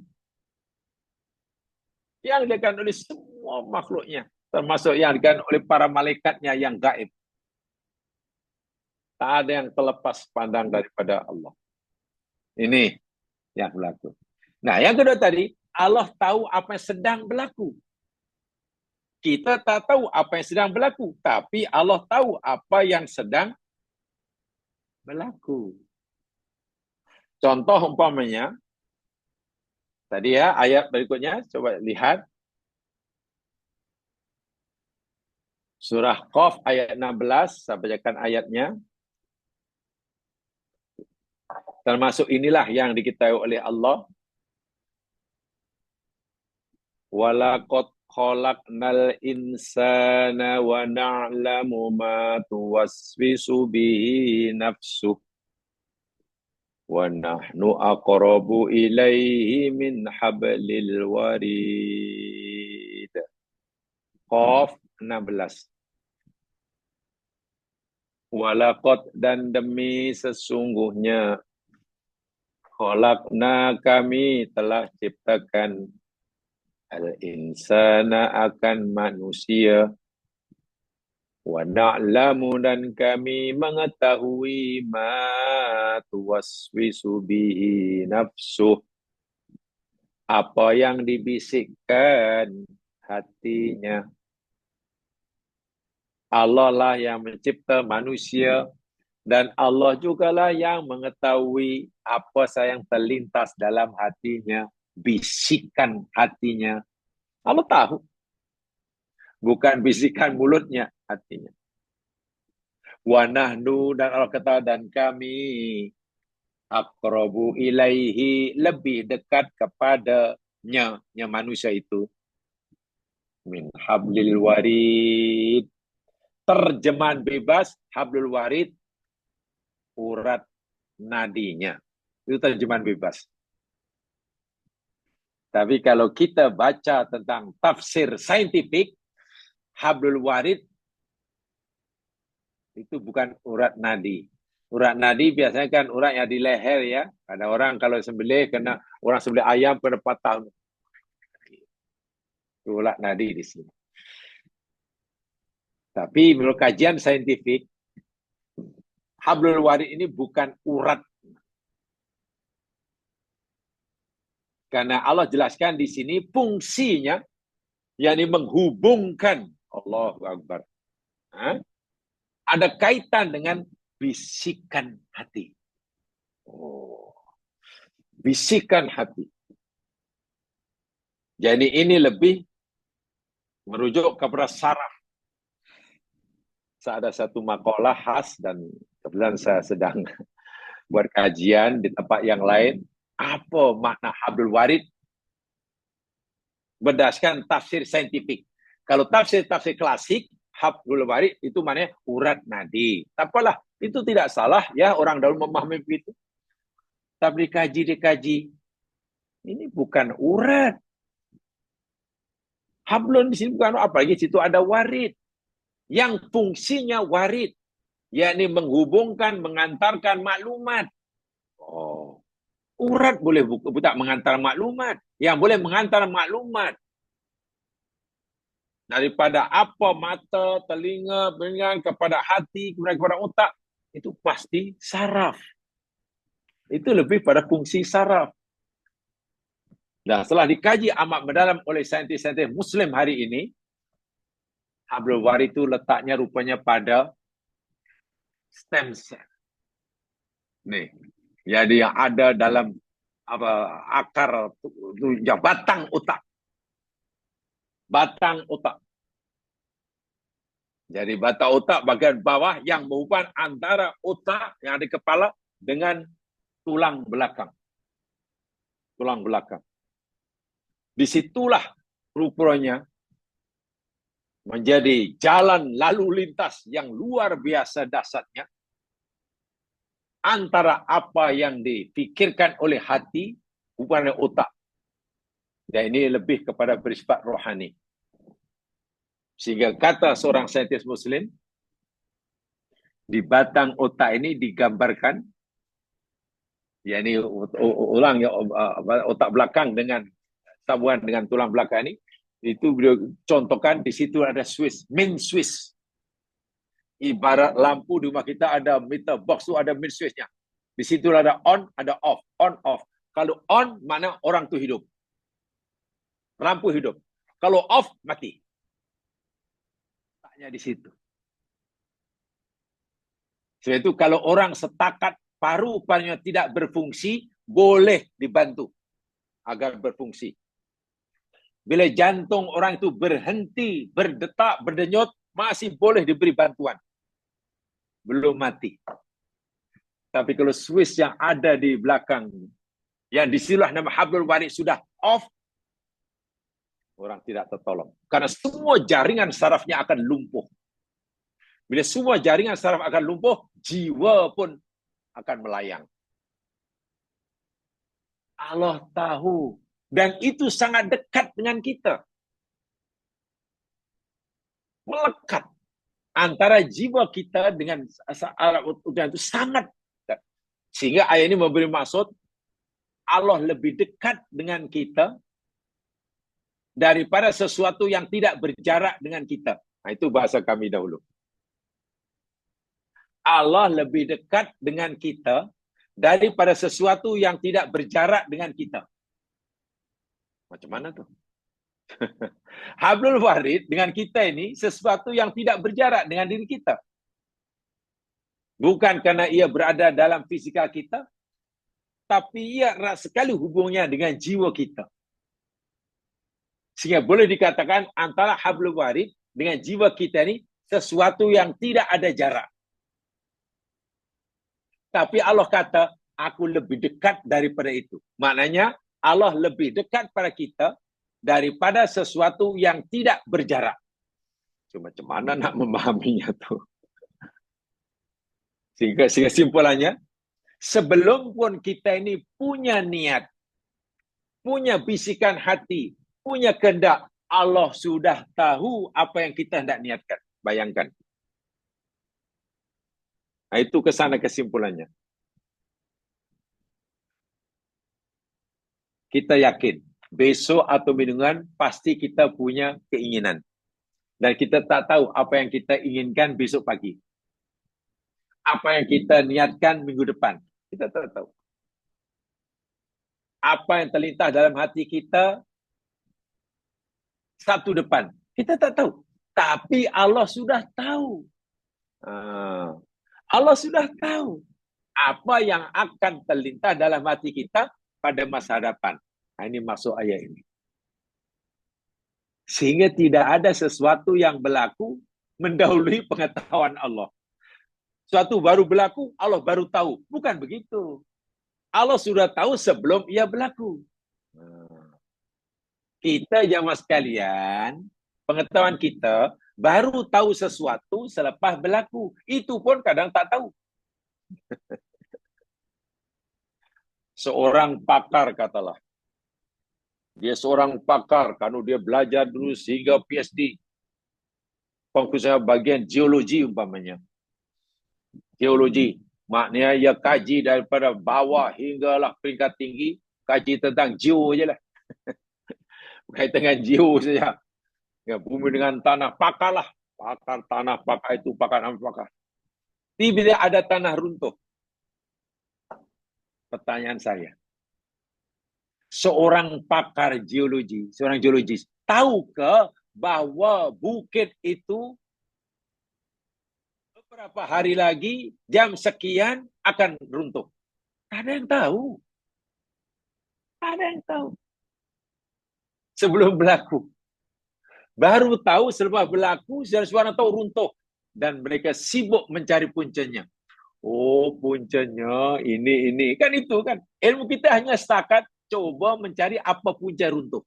Yang dilakukan oleh semua makhluknya. Termasuk yang dilakukan oleh para malaikatnya yang gaib. Tak ada yang terlepas pandang daripada Allah. Ini yang berlaku. Nah, yang kedua tadi, Allah tahu apa yang sedang berlaku. Kita tak tahu apa yang sedang berlaku, tapi Allah tahu apa yang sedang berlaku. Contoh umpamanya, tadi ya, ayat berikutnya, coba lihat. Surah Qaf ayat 16, saya bacakan ayatnya. Termasuk inilah yang diketahui oleh Allah. Walaqad khalaqnal insana wa na'lamu ma tuwaswisu bihi nafsuh wa nahnu aqrabu ilaihi min hablil warid. Qaf 16. Walaqad dan demi sesungguhnya khalaqna kami telah ciptakan al-insana akan manusia wa na'lamu dan kami mengetahui ma tuwaswisu bihi nafsuh apa yang dibisikkan hatinya. Allah lah yang mencipta manusia dan Allah jugalah yang mengetahui apa yang terlintas dalam hatinya, bisikan hatinya. Allah tahu. Bukan bisikan mulutnya, hatinya. Wa nahnu dan Allah kata dan kami aqrabu ilaihi lebih dekat kepadanya, yang manusia itu. Min hablil warid. Terjemahan bebas, hablul warid, urat nadinya. Itu terjemahan bebas. Tapi kalau kita baca tentang tafsir saintifik, hablul warid itu bukan urat nadi. Urat nadi biasanya kan urat yang di leher ya. Ada orang kalau sembelih kena, orang sembelih ayam kena patah. Itu urat nadi di sini. Tapi menurut kajian saintifik, hablul warid ini bukan urat. Karena Allah jelaskan di sini fungsinya, yakni menghubungkan. Allahu Akbar. Ada kaitan dengan bisikan hati. Bisikan hati. Jadi ini lebih merujuk kepada saraf. Ada satu makalah khas dan kebetulan saya sedang buat kajian di tempat yang lain. Apa makna hablul warid? Berdasarkan tafsir saintifik. Kalau tafsir klasik, hablul warid itu maknanya urat nadi. Tak apalah, itu tidak salah ya orang dahulu memahami begitu. Tapi dikaji. Ini bukan urat. Hablun di sini bukan apa lagi, situ ada warid. Yang fungsinya warid, yakni menghubungkan, mengantarkan maklumat. Urat boleh tak mengantar maklumat. Yang boleh mengantar maklumat daripada apa mata, telinga, pendengaran kepada hati, kemudian kepada otak, itu pasti saraf. Itu lebih pada fungsi saraf. Dan setelah dikaji amat mendalam oleh saintis-saintis Muslim hari ini, hablul warid itu letaknya rupanya pada stem cell. Nih, jadi yang ada dalam akar batang otak. Batang otak. Jadi batang otak bagian bawah yang menghubungkan antara otak yang ada di kepala dengan tulang belakang. Tulang belakang. Disitulah rupanya menjadi jalan lalu lintas yang luar biasa dahsyatnya antara apa yang dipikirkan oleh hati hubungan otak. Dan ini lebih kepada bersifat rohani. Sehingga kata seorang saintis Muslim, di batang otak ini digambarkan, yakni ulang ya, otak belakang dengan sambungan dengan tulang belakang ini, itu beliau contohkan di situ ada switch, main switch. Ibarat lampu di rumah kita ada meter box tu ada main switchnya. Di situ ada on, ada off, on off. Kalau on mana orang tu hidup, lampu hidup. Kalau off mati. Taknya di situ. Sebab itu kalau orang setakat paru-parunya tidak berfungsi, boleh dibantu agar berfungsi. Bila jantung orang itu berhenti, berdetak, berdenyut, masih boleh diberi bantuan. Belum mati. Tapi kalau switch yang ada di belakang, yang disilah nama hablul warid sudah off, orang tidak tertolong. Karena semua jaringan sarafnya akan lumpuh. Bila semua jaringan saraf akan lumpuh, jiwa pun akan melayang. Allah tahu. Dan itu sangat dekat dengan kita. Melekat. Antara jiwa kita dengan itu sangat dekat. Sehingga ayat ini memberi maksud, Allah lebih dekat dengan kita daripada sesuatu yang tidak berjarak dengan kita. Nah, itu bahasa kami dahulu. Allah lebih dekat dengan kita daripada sesuatu yang tidak berjarak dengan kita. Macam mana tuh? Hablul warid dengan kita ini sesuatu yang tidak berjarak dengan diri kita. Bukan karena ia berada dalam fisikal kita, tapi ia erat sekali hubungnya dengan jiwa kita. Sehingga boleh dikatakan antara hablul warid dengan jiwa kita ini sesuatu yang tidak ada jarak. Tapi Allah kata, aku lebih dekat daripada itu. Maknanya, Allah lebih dekat pada kita daripada sesuatu yang tidak berjarak. Cuma macam mana nak memahaminya tu? Sehingga simpulannya, sebelum pun kita ini punya niat, punya bisikan hati, punya kehendak, Allah sudah tahu apa yang kita hendak niatkan. Bayangkan. Nah, itu kesana kesimpulannya. Kita yakin, besok atau mingguan pasti kita punya keinginan. Dan kita tak tahu apa yang kita inginkan besok pagi. Apa yang kita niatkan minggu depan. Kita tak tahu. Apa yang terlintas dalam hati kita Sabtu depan. Kita tak tahu. Tapi Allah sudah tahu. Allah sudah tahu apa yang akan terlintas dalam hati kita pada masa hadapan. Nah, ini masuk ayat ini. Sehingga tidak ada sesuatu yang berlaku mendahului pengetahuan Allah. Suatu baru berlaku, Allah baru tahu. Bukan begitu. Allah sudah tahu sebelum ia berlaku. Kita jamaah sekalian, pengetahuan kita baru tahu sesuatu selepas berlaku. Itu pun kadang tak tahu. Seorang pakar katalah. Dia seorang pakar karena dia belajar dulu sehingga PhD. Fokusnya bagian geologi umpamanya. Geologi. Maknanya ia kaji daripada bawah hinggalah peringkat tinggi. Kaji tentang geo je lah. Berkaitan dengan geo saja. Ya, bumi dengan tanah, pakarlah. Pakar tanah, pakar itu, pakar apa pakar. Tiba-tiba ada tanah runtuh. Pertanyaan saya. seorang pakar geologi, seorang geologis, tahukah bahwa bukit itu beberapa hari lagi, jam sekian akan runtuh? Tak ada yang tahu. Tak ada yang tahu. Sebelum berlaku. Baru tahu selepas berlaku, suara tahu runtuh. Dan mereka sibuk mencari puncanya. Oh, puncanya ini. Kan itu kan. Ilmu kita hanya setakat coba mencari apa punca runtuh.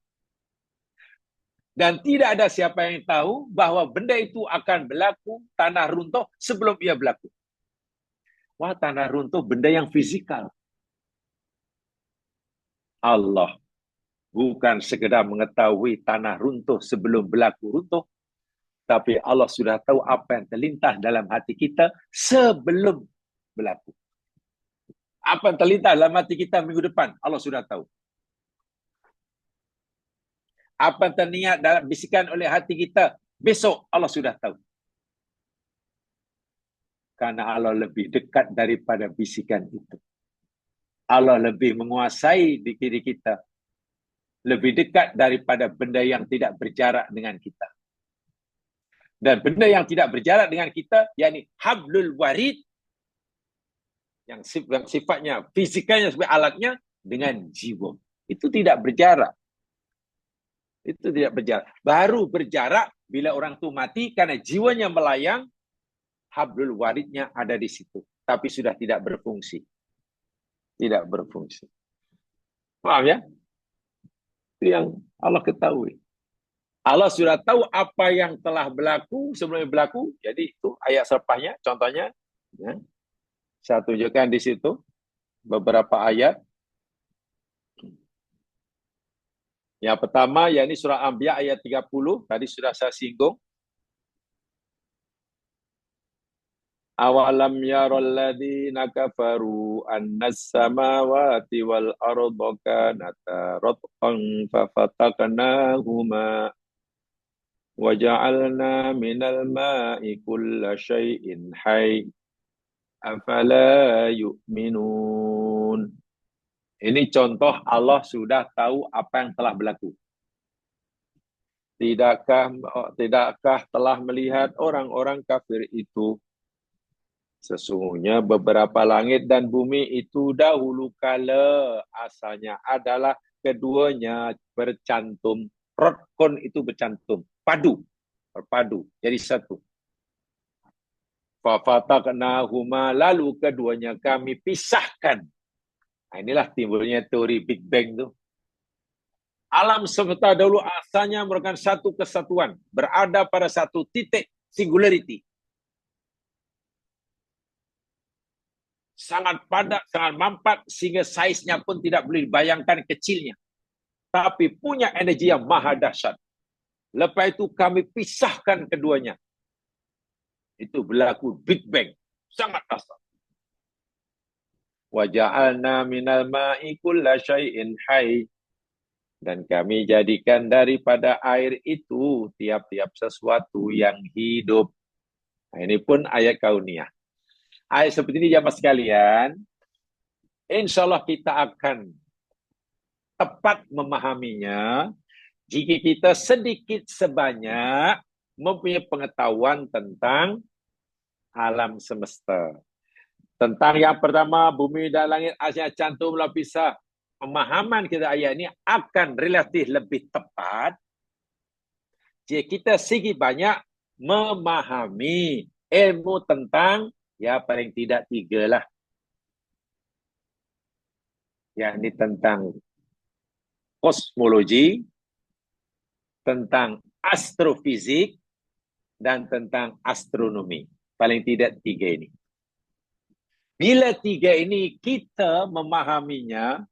Dan tidak ada siapa yang tahu bahwa benda itu akan berlaku, tanah runtuh sebelum ia berlaku. Wah, tanah runtuh benda yang fisikal. Allah bukan sekedar mengetahui tanah runtuh sebelum berlaku runtuh, tapi Allah sudah tahu apa yang terlintas dalam hati kita sebelum berlaku. Apa yang terlintas dalam hati kita minggu depan, Allah sudah tahu. Apa yang terniat dalam bisikan oleh hati kita besok, Allah sudah tahu. Karena Allah lebih dekat daripada bisikan itu. Allah lebih menguasai diri kita. Lebih dekat daripada benda yang tidak berjarak dengan kita. Dan benda yang tidak berjarak dengan kita, yakni hablul warid, yang sifatnya, fisikanya sebagai alatnya, dengan jiwa. Itu tidak berjarak. Itu tidak berjarak. Baru berjarak bila orang itu mati karena jiwanya melayang, hablul waridnya ada di situ. Tapi sudah tidak berfungsi. Tidak berfungsi. Paham ya? Itu yang Allah ketahui. Allah sudah tahu apa yang telah berlaku sebelum berlaku. Jadi itu ayat selepasnya, contohnya. Ya. Saya tunjukkan di situ beberapa ayat. Yang pertama, yakni surah Anbiya ayat 30. Tadi sudah saya singgung. Awalam yaral ladzina kafaru annas samawati wal arda kanata ratqan fafataqnahuma wa ja'alna minal ma'i kulla syai'in hayy afala yu'minun. Ini contoh Allah sudah tahu apa yang telah berlaku. Tidakkah telah melihat orang-orang kafir itu? Sesungguhnya beberapa langit dan bumi itu dahulu kala asalnya adalah keduanya bercantum. Rotkon itu bercantum. Berpadu. Jadi satu. Fafataqnahuma, lalu keduanya kami pisahkan. Nah, inilah timbulnya teori Big Bang itu. Alam semesta dahulu asalnya merupakan satu kesatuan. Berada pada satu titik singularity. Sangat padat, sangat mampat, sehingga saiznya pun tidak boleh dibayangkan kecilnya. Tapi punya energi yang maha dahsyat. Lepas itu kami pisahkan keduanya. Itu berlaku Big Bang. Sangat dahsyat. Wa ja'alna minal ma'i kulla syai'in hayy. Dan kami jadikan daripada air itu tiap-tiap sesuatu yang hidup. Nah, ini pun ayat kauniyah. Ayat seperti ini jamaah sekalian, insya-Allah kita akan tepat memahaminya jika kita sedikit sebanyak mempunyai pengetahuan tentang alam semesta. Tentang yang pertama, bumi dan langit asalnya cantum lapisah. Pemahaman kita ayat ini akan relatif lebih tepat jika kita sedikit banyak memahami ilmu tentang ya paling tidak 3 lah. Yakni tentang kosmologi, tentang astrofisik, dan tentang astronomi. Paling tidak 3 ini. Bila 3 ini kita memahaminya,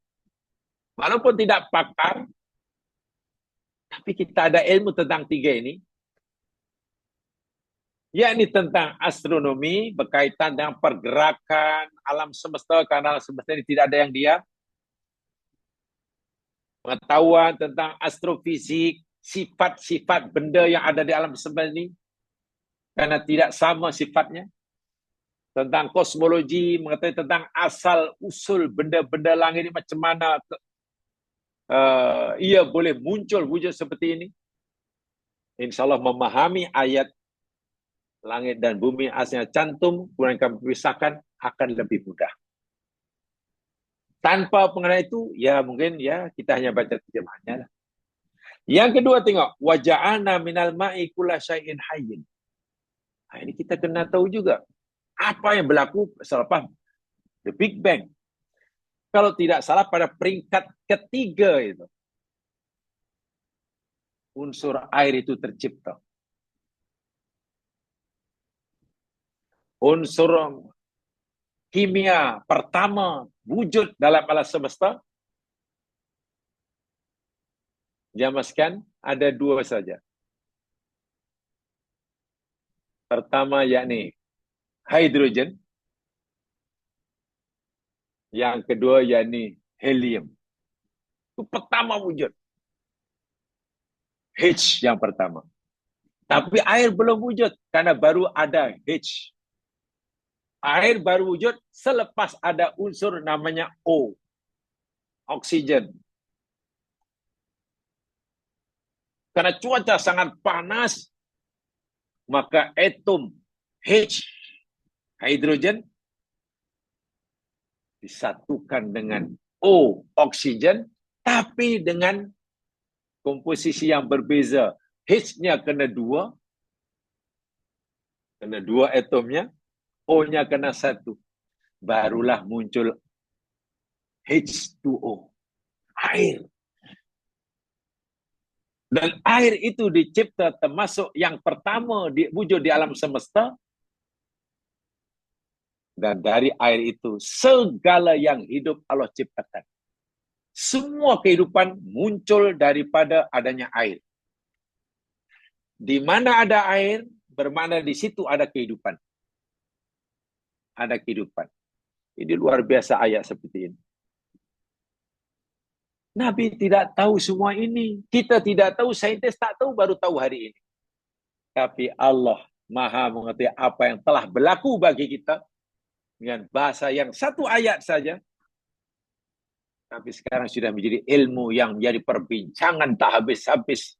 walaupun tidak pakar, tapi kita ada ilmu tentang 3 ini, yakni tentang astronomi, berkaitan dengan pergerakan alam semesta, karena alam semesta ini tidak ada yang diam. Pengetahuan tentang astrofisik, sifat-sifat benda yang ada di alam semesta ini, karena tidak sama sifatnya. Tentang kosmologi, mengetahui tentang asal-usul benda-benda langit ini macam mana ia boleh muncul wujud seperti ini, InsyaAllah memahami ayat langit dan bumi asalnya cantum, kemudian kami pisahkan, akan lebih mudah. Tanpa pengenal itu, ya mungkin ya kita hanya baca terjemahannya lah. Yang kedua tengok, waja'ana minal ma'i kulla syai'in hayyin. Nah, ini kita kena tahu juga apa yang berlaku selepas The Big Bang. Kalau tidak salah pada peringkat ketiga itu, unsur air itu tercipta. Unsur kimia pertama wujud dalam alam semesta, jamaskan ada dua saja. Pertama yakni hidrogen, yang kedua yakni helium. Itu pertama wujud. H yang pertama. Tapi air belum wujud karena baru ada H. Air baru wujud selepas ada unsur namanya O, oksigen. Karena cuaca sangat panas, maka atom H, hidrogen, disatukan dengan O, oksigen, tapi dengan komposisi yang berbeza. H-nya kena dua atomnya, O-nya kena satu. Barulah muncul H2O, air. Dan air itu dicipta termasuk yang pertama wujud di alam semesta. Dan dari air itu segala yang hidup Allah ciptakan. Semua kehidupan muncul daripada adanya air. Di mana ada air, bermakna di situ ada kehidupan. Ada kehidupan. Ini luar biasa ayat seperti ini. Nabi tidak tahu semua ini. Kita tidak tahu, saintis tak tahu, baru tahu hari ini. Tapi Allah Maha mengerti apa yang telah berlaku bagi kita dengan bahasa yang satu ayat saja. Tapi sekarang sudah menjadi ilmu yang menjadi perbincangan tak habis-habis.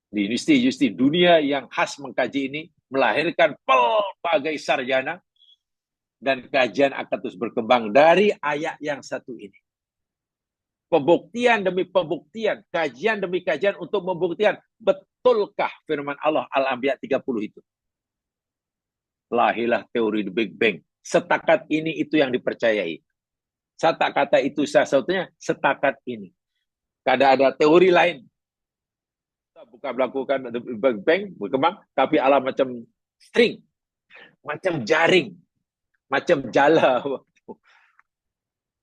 Di universiti dunia yang khas mengkaji ini, melahirkan pelbagai sarjana, dan kajian akan terus berkembang dari ayat yang satu ini. Pembuktian demi pembuktian, kajian demi kajian untuk membuktikan betulkah firman Allah Al-Anbiya 30 itu. Lahirlah teori The Big Bang. Setakat ini itu yang dipercayai. Saya tak kata itu satu-satunya, setakat ini. Kadang ada teori lain. Bukan melakukan The Big Bang, berkembang, tapi alam macam string, macam jaring, macam jala.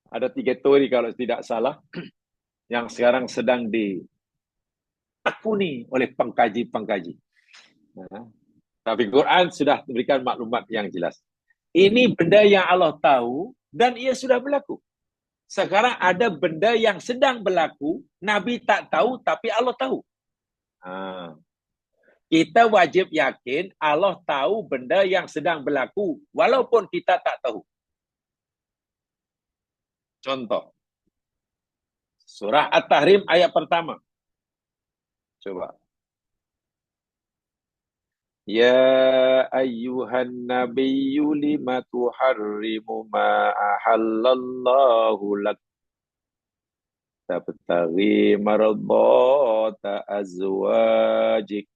Ada 3 teori kalau tidak salah, yang sekarang sedang ditekuni oleh pengkaji-pengkaji. Nah, tapi Quran sudah memberikan maklumat yang jelas. Ini benda yang Allah tahu dan ia sudah berlaku. Sekarang ada benda yang sedang berlaku, Nabi tak tahu tapi Allah tahu. Kita wajib yakin Allah tahu benda yang sedang berlaku walaupun kita tak tahu. Contoh. Surah At-Tahrim ayat pertama. Coba. Ya ayyuhan nabiyyu lima tuharrimu ma ahallallahu lak tabtaghi mardata azwajik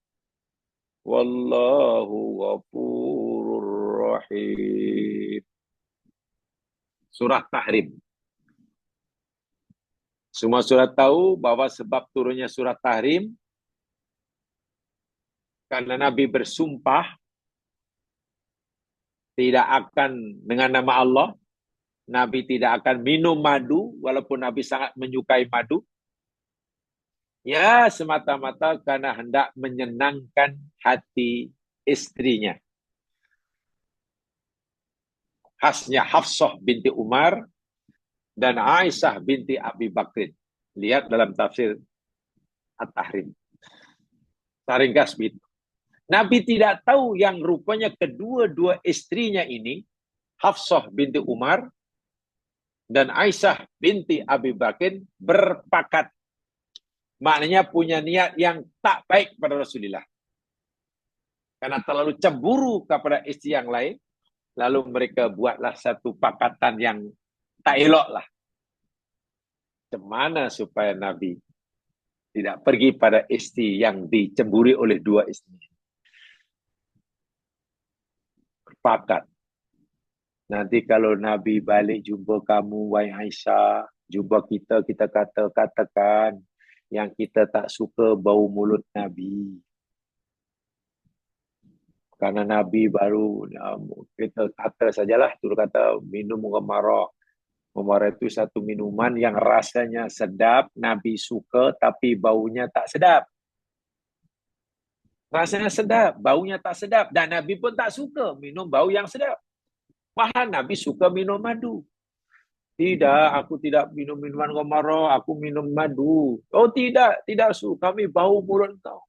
wallahu ghafurur rahim. Surah Tahrim. Semua surat tahu bahwa sebab turunnya surah Tahrim karena Nabi bersumpah tidak akan dengan nama Allah, Nabi tidak akan minum madu walaupun Nabi sangat menyukai madu. Ya, semata-mata karena hendak menyenangkan hati istrinya. Khasnya Hafsah binti Umar dan Aisyah binti Abi Bakrin. Lihat dalam tafsir At-Tahrim. Ringkas begitu. Nabi tidak tahu yang rupanya kedua-dua istrinya ini, Hafsah binti Umar dan Aisyah binti Abi Bakr berpakat. Maknanya punya niat yang tak baik pada Rasulullah. Karena terlalu cemburu kepada istri yang lain, lalu mereka buatlah satu pakatan yang tak elok lah. Bagaimana supaya Nabi tidak pergi pada istri yang dicemburi oleh dua istri. Berpakat. Nanti kalau Nabi balik jumpa kamu, wahai Aisyah, jumpa kita, kita katakan yang kita tak suka bau mulut Nabi. Karena Nabi baru, kita kata sajalah, tu kata minum ghamara. Ghamara itu satu minuman yang rasanya sedap, Nabi suka tapi baunya tak sedap. Rasanya sedap, baunya tak sedap. Dan Nabi pun tak suka minum bau yang sedap. Malah Nabi suka minum madu. Tidak, aku tidak minum minuman ghamara, aku minum madu. Oh tidak, tidak su, kami bau mulut kau.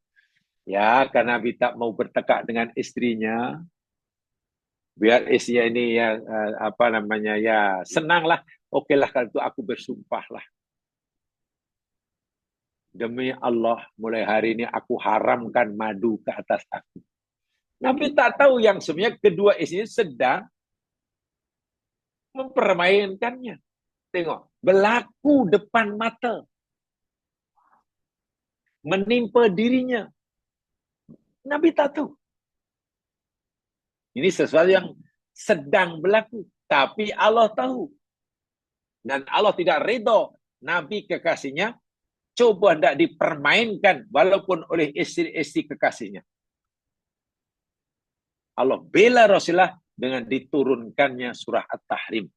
Ya, karena Nabi tak mau bertekak dengan istrinya, biar istrinya ini ya apa namanya ya senanglah. Okeylah kalau itu aku bersumpahlah. Demi Allah, mulai hari ini aku haramkan madu ke atas aku. Nabi tak tahu yang sebenarnya kedua istrinya sedang mempermainkannya. Tengok, berlaku depan mata. Menimpa dirinya. Nabi tak tahu. Ini sesuatu yang sedang berlaku. Tapi Allah tahu. Dan Allah tidak redha Nabi kekasihnya coba hendak dipermainkan walaupun oleh istri-istri kekasihnya. Allah bela Rasulullah dengan diturunkannya surah At-Tahrim.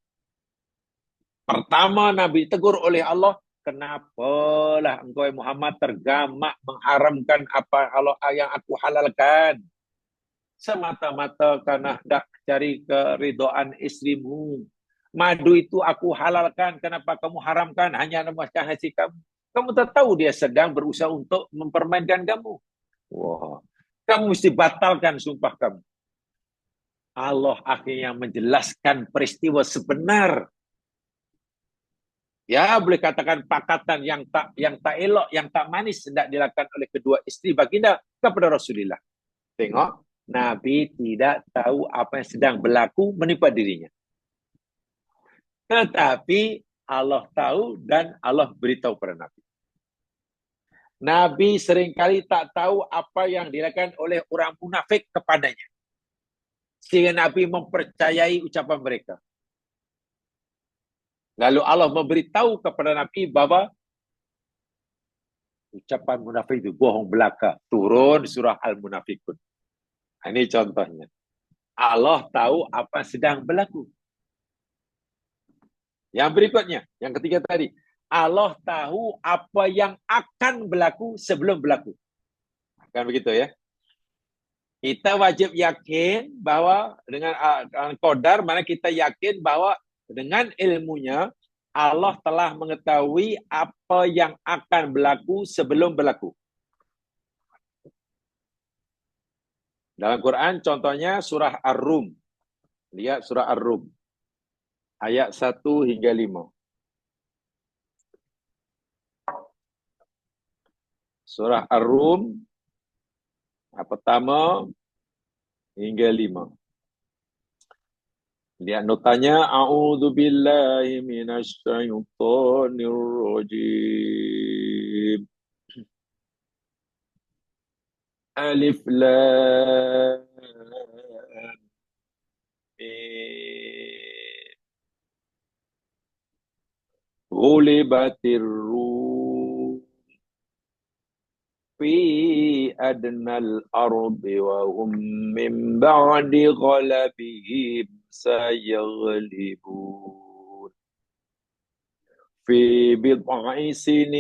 Pertama Nabi tegur oleh Allah, kenapalah engkau Muhammad tergamak mengharamkan apa Allah yang aku halalkan? Semata-mata karena hendak cari keridhaan istrimu. Madu itu aku halalkan, kenapa kamu haramkan? Hanya memuaskan hati kamu. Kamu tak tahu dia sedang berusaha untuk mempermainkan kamu. Wah, kamu mesti batalkan sumpah kamu. Allah akhirnya menjelaskan peristiwa sebenar. Ya, boleh katakan pakatan yang tak elok, yang tak manis hendak dilakukan oleh kedua istri baginda kepada Rasulullah. Tengok, Nabi tidak tahu apa yang sedang berlaku menimpa dirinya. Tetapi Allah tahu dan Allah beritahu kepada Nabi. Nabi seringkali tak tahu apa yang dilakukan oleh orang munafik kepadanya. Sehingga Nabi mempercayai ucapan mereka. Lalu Allah memberitahu kepada Nabi bahwa ucapan munafik itu bohong belaka. Turun surah Al-Munafikun. Ini contohnya. Allah tahu apa sedang berlaku. Yang berikutnya, yang ketiga tadi, Allah tahu apa yang akan berlaku sebelum berlaku. Kan begitu ya? Kita wajib yakin bahwa dengan qadar, mana kita yakin bahwa dengan ilmunya Allah telah mengetahui apa yang akan berlaku sebelum berlaku. Dalam Quran contohnya surah Ar-Rum. Lihat surah Ar-Rum. Ayat 1 hingga 5. Surah Ar-Rum pertama hingga 5. Lihat notanya, a'udzu billahi minasy syaithanir rajim. Alif lam mim. Ghulibatir rum fi adnal ardi wa hum min ba'di ghalabihim sayaghlibun fi bid'i sinin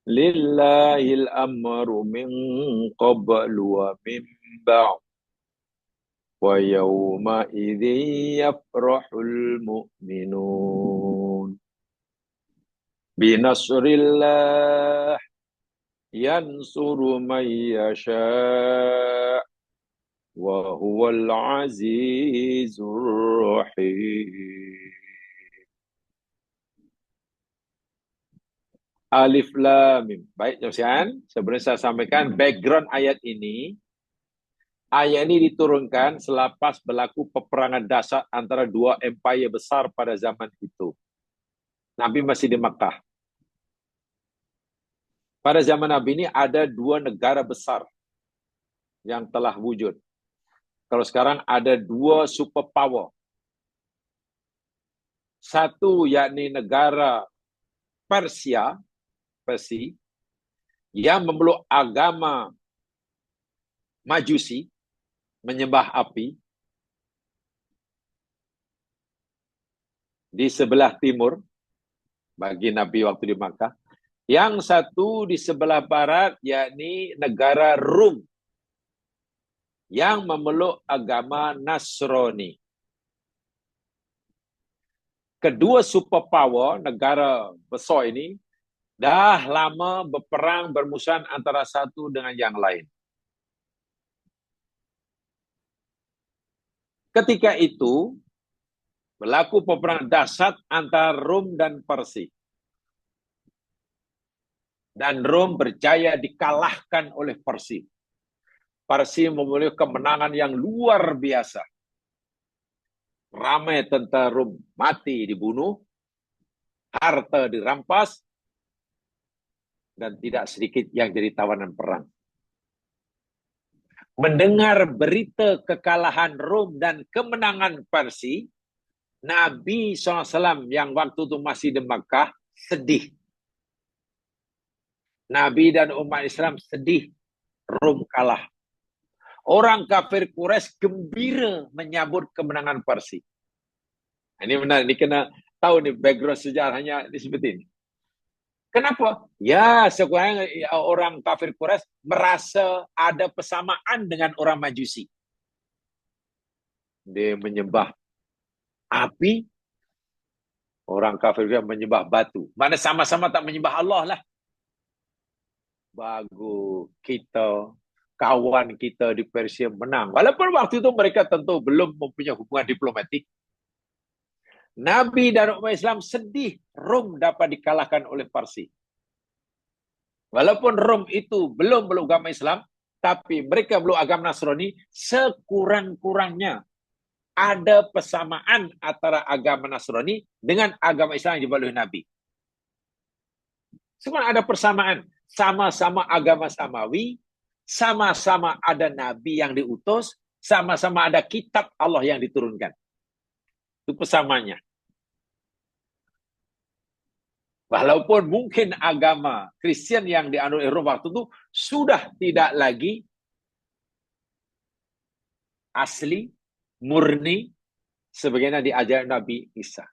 lillahil amru min qablu wa min ba'd wa yawma idhin yafrahul mu'minun binasrillah yansuru man yasha' wa huwal azizur rahim. Alif Lam Mim. Baik, Josian. Sebelum saya sampaikan background ayat ini. Ayat ini diturunkan selepas berlaku peperangan dahsyat antara dua empire besar pada zaman itu. Nabi masih di Makkah. Pada zaman Nabi ini ada dua negara besar yang telah wujud. Kalau sekarang ada dua superpower. Satu yakni negara Persia, yang memeluk agama Majusi, menyembah api. Di sebelah timur, bagi Nabi waktu di Makkah. Yang satu di sebelah barat, yakni negara Rum, yang memeluk agama Nasrani. Kedua superpower negara besar ini dah lama berperang bermusuhan antara satu dengan yang lain. Ketika itu berlaku peperangan dahsyat antara Rom dan Persia. Dan Rom berjaya dikalahkan oleh Persia. Persia memiliki kemenangan yang luar biasa. Ramai tentara Rom mati dibunuh, harta dirampas, dan tidak sedikit yang jadi tawanan perang. Mendengar berita kekalahan Rom dan kemenangan Persia, Nabi SAW yang waktu itu masih di Makkah sedih. Nabi dan umat Islam sedih Rom kalah. Orang kafir Quraisy gembira menyambut kemenangan Persia. Ini benar, ini kena tahu nih background sejarahnya seperti ini. Kenapa? Ya, sekurang orang kafir Quraisy merasa ada persamaan dengan orang Majusi. Dia menyembah api, orang kafir juga menyembah batu. Mana sama-sama tak menyembah Allah lah. Bagus, kita, kawan kita di Persia menang. Walaupun waktu itu mereka tentu belum mempunyai hubungan diplomatik. Nabi dan umat Islam sedih Rom dapat dikalahkan oleh Persia. Walaupun Rom itu belum beragama Islam, tapi mereka belum agama Nasrani, sekurang-kurangnya ada persamaan antara agama Nasrani dengan agama Islam yang dibawa oleh Nabi. Semua ada persamaan. Sama-sama agama samawi, sama-sama ada Nabi yang diutus, sama-sama ada kitab Allah yang diturunkan. Itu persamaannya. Walaupun mungkin agama Kristen yang dianut Eropa waktu itu sudah tidak lagi asli, murni, sebagaimana diajarkan Nabi Isa.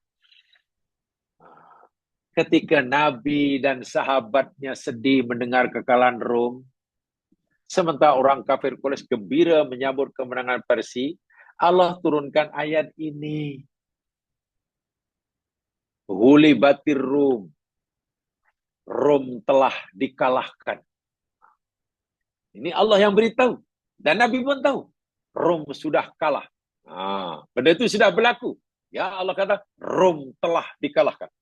Ketika Nabi dan sahabatnya sedih mendengar kekalahan Rom, sementara orang kafir Quraisy gembira menyambut kemenangan Persia, Allah turunkan ayat ini. Ghulibatir Rum. Rom telah dikalahkan. Ini Allah yang beritahu. Dan Nabi pun tahu. Rom sudah kalah. Benda itu sudah berlaku. Ya, Allah kata, Rom telah dikalahkan.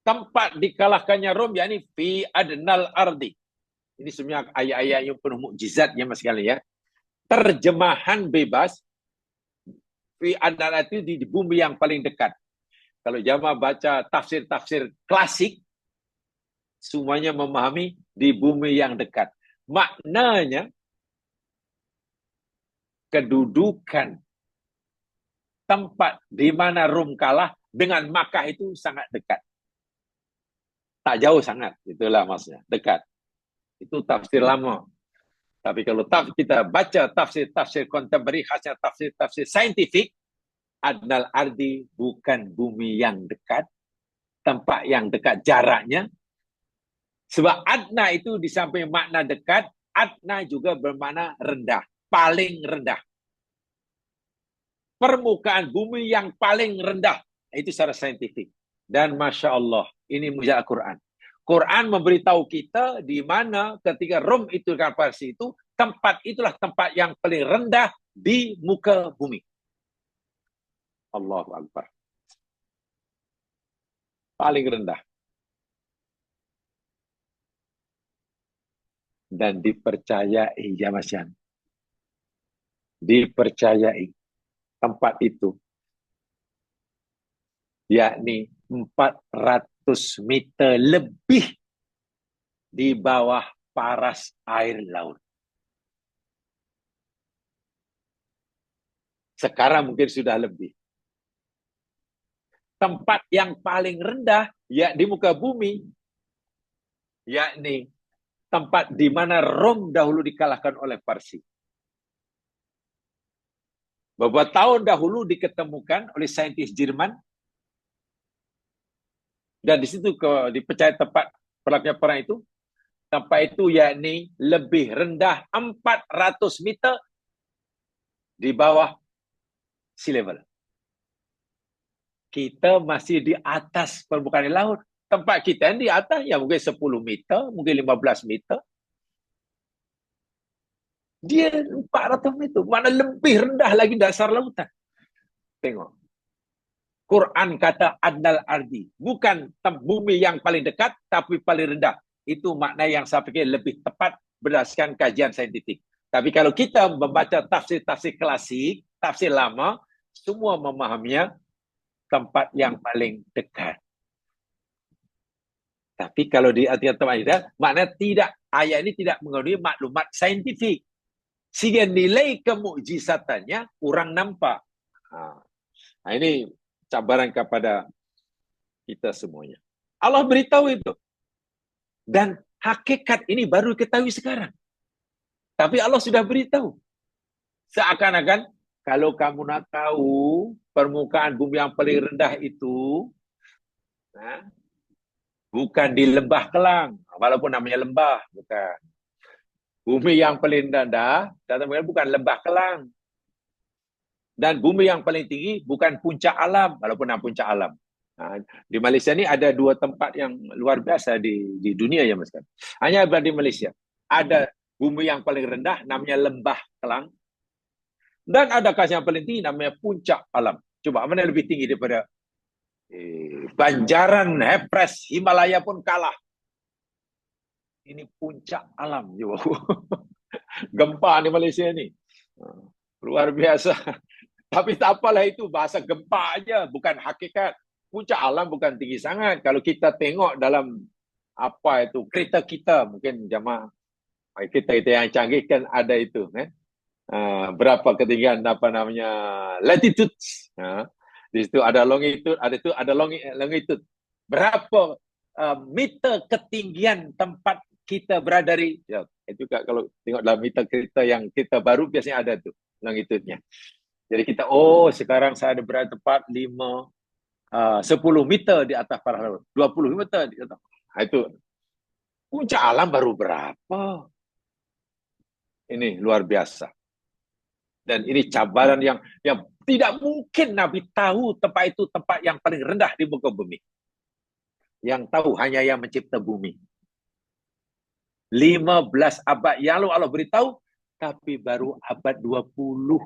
Tempat dikalahkannya Rom, yakni fi adnal ardi. Ini sebenarnya ayat-ayat yang penuh mukjizat ya mas sekalian ya. Terjemahan bebas fi adnal ardi di bumi yang paling dekat. Kalau jamaah baca tafsir-tafsir klasik, semuanya memahami di bumi yang dekat. Maknanya kedudukan tempat di mana Rom kalah dengan Makkah itu sangat dekat. Tak jauh sangat, itulah maksudnya, dekat. Itu tafsir lama. Tapi kalau kita baca tafsir-tafsir kontemporer, khasnya tafsir-tafsir saintifik, adnal ardi bukan bumi yang dekat, tempat yang dekat jaraknya. Sebab adna itu di samping makna dekat, adna juga bermakna rendah, paling rendah. Permukaan bumi yang paling rendah, itu secara saintifik. Dan Masya Allah, ini mujizat Al-Quran. Quran memberitahu kita di mana ketika Rom itu kan Persia itu tempat itulah tempat yang paling rendah di muka bumi. Allahu Akbar. Paling rendah. Dan dipercayai, ya Mas Yan. Dipercayai tempat itu, yakni 400 meter lebih di bawah paras air laut. Sekarang mungkin sudah lebih. Tempat yang paling rendah ya di muka bumi, yakni tempat di mana Rom dahulu dikalahkan oleh Parsi. Beberapa tahun dahulu diketemukan oleh saintis Jerman, dan di situ dipercaya tempat berlakunya perang itu, tempat itu yakni lebih rendah 400 meter di bawah sea level. Kita masih di atas permukaan laut. Tempat kita yang di atas ya mungkin 10 meter, mungkin 15 meter. Dia 400 meter, mana lebih rendah lagi dasar lautan. Tengok. Quran kata adnal ardi, bukan bumi yang paling dekat, tapi paling rendah. Itu makna yang saya fikir lebih tepat berdasarkan kajian saintifik. Tapi kalau kita membaca tafsir-tafsir klasik, tafsir lama, semua memahaminya tempat yang paling dekat. Tapi kalau di artian tempat itu, makna tidak, ayat ini tidak mengandungi maklumat saintifik. Sehingga nilai kemukjizatannya kurang nampak. Nah, ini cabaran kepada kita semuanya. Allah beritahu itu. Dan hakikat ini baru ketahui sekarang. Tapi Allah sudah beritahu. Seakan-akan kalau kamu nak tahu permukaan bumi yang paling rendah itu, bukan di lembah Kelang. Walaupun namanya lembah, bukan. Bumi yang paling rendah, bukan lembah Kelang. Dan bumi yang paling tinggi bukan puncak alam, walaupun nama puncak alam. Di Malaysia ni ada dua tempat yang luar biasa di dunia ya Mas. Hanya di Malaysia. Ada bumi yang paling rendah namanya lembah Kelang. Dan ada kasih yang paling tinggi namanya puncak alam. Coba mana lebih tinggi daripada Banjaran, Everest, Himalaya pun kalah. Ini puncak alam. Gempa di Malaysia ni. Luar biasa. Tapi tak apalah, itu bahasa gempa aja, bukan hakikat. Puncak alam bukan tinggi sangat. Kalau kita tengok dalam apa itu kereta kita, mungkin jamaah kita yang canggih kan ada itu, berapa ketinggian apa namanya latitude. Di situ ada longitude, ada longitude. Berapa meter ketinggian tempat kita berada di, ya, itu kalau tengok dalam meter kereta yang kita baru biasanya ada tuh longitude-nya. Jadi kita, sekarang saya ada berada tepat 10 meter di atas paras laut, 20 meter di atas. Itu puncak alam baru berapa? Ini luar biasa. Dan ini cabaran yang tidak mungkin Nabi tahu tempat itu tempat yang paling rendah di muka bumi. Yang tahu hanya yang mencipta bumi. 15 abad yang lalu Allah beritahu, tapi baru abad 20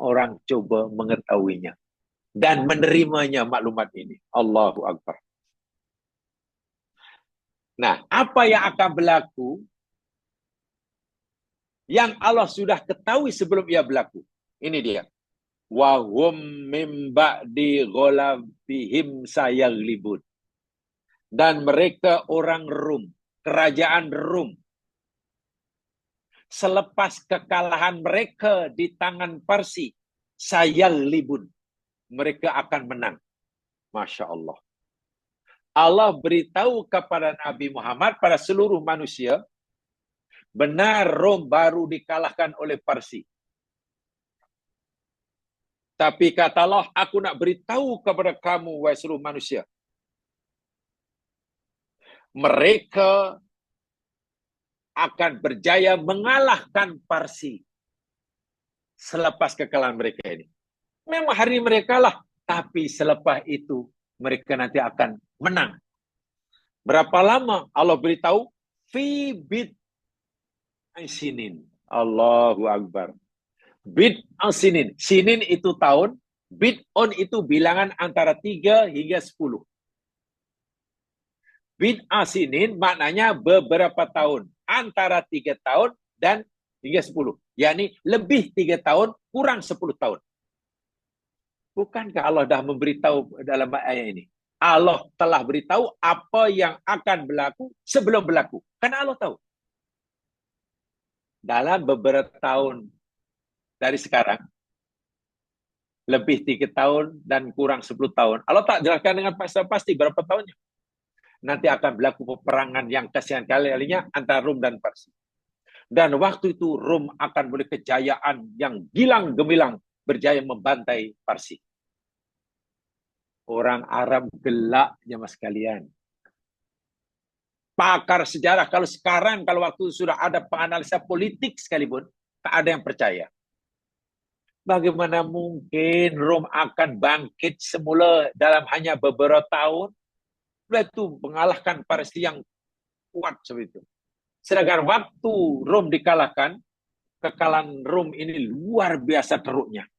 orang coba mengetahuinya dan menerimanya maklumat ini. Allahu Akbar. Nah, apa yang akan berlaku yang Allah sudah ketahui sebelum ia berlaku? Ini dia. Wa hum mim ba'di ghalabihim sayaghlibun. Dan mereka orang Rum, kerajaan Rum, selepas kekalahan mereka di tangan Parsi, sayaghlibun, mereka akan menang. Masya Allah. Allah beritahu kepada Nabi Muhammad, pada seluruh manusia, benar Rom baru dikalahkan oleh Parsi. Tapi kata Allah, aku nak beritahu kepada kamu, wahai seluruh manusia, mereka akan berjaya mengalahkan Parsi selepas kekalahan mereka ini. Memang hari mereka lah, tapi selepas itu mereka nanti akan menang. Berapa lama? Allah beritahu, fi bid Sinin. Allahu Akbar. Bid'ah sinin. Sinin itu tahun, bid'un itu bilangan antara 3 hingga 10. Bid'ah sinin maknanya beberapa tahun. Antara 3 tahun dan hingga 10. Yani lebih 3 tahun, kurang 10 tahun. Bukankah Allah dah memberitahu dalam ayat ini? Allah telah beritahu apa yang akan berlaku sebelum berlaku. Karena Allah tahu. Dalam beberapa tahun dari sekarang, lebih 3 tahun dan kurang 10 tahun. Allah tak jelaskan dengan pasti berapa tahunnya. Nanti akan berlaku peperangan yang kasihan kalinya antara Rom dan Parsi. Dan waktu itu Rom akan boleh kejayaan yang gilang gemilang berjaya membantai Parsi. Orang Arab gelak jemaah sekalian. Pakar sejarah kalau sekarang, kalau waktu sudah ada penganalisa politik sekalipun, tak ada yang percaya. Bagaimana mungkin Rom akan bangkit semula dalam hanya beberapa tahun? Setelah itu mengalahkan Parsi yang kuat seperti itu. Sedangkan waktu Rom dikalahkan, kekalahan Rom ini luar biasa teruknya.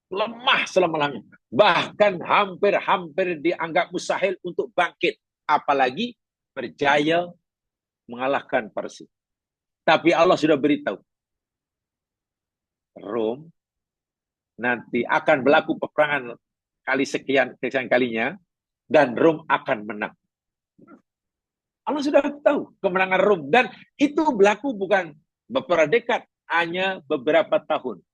Lemah selama-lamanya. Bahkan hampir-hampir dianggap mustahil untuk bangkit. Apalagi berjaya mengalahkan Parsi. Tapi Allah sudah beritahu. Rom nanti akan berlaku peperangan kali sekian kalinya dan Rom akan menang. Allah sudah tahu kemenangan Rom dan itu berlaku bukan beberapa dekad, hanya beberapa tahun.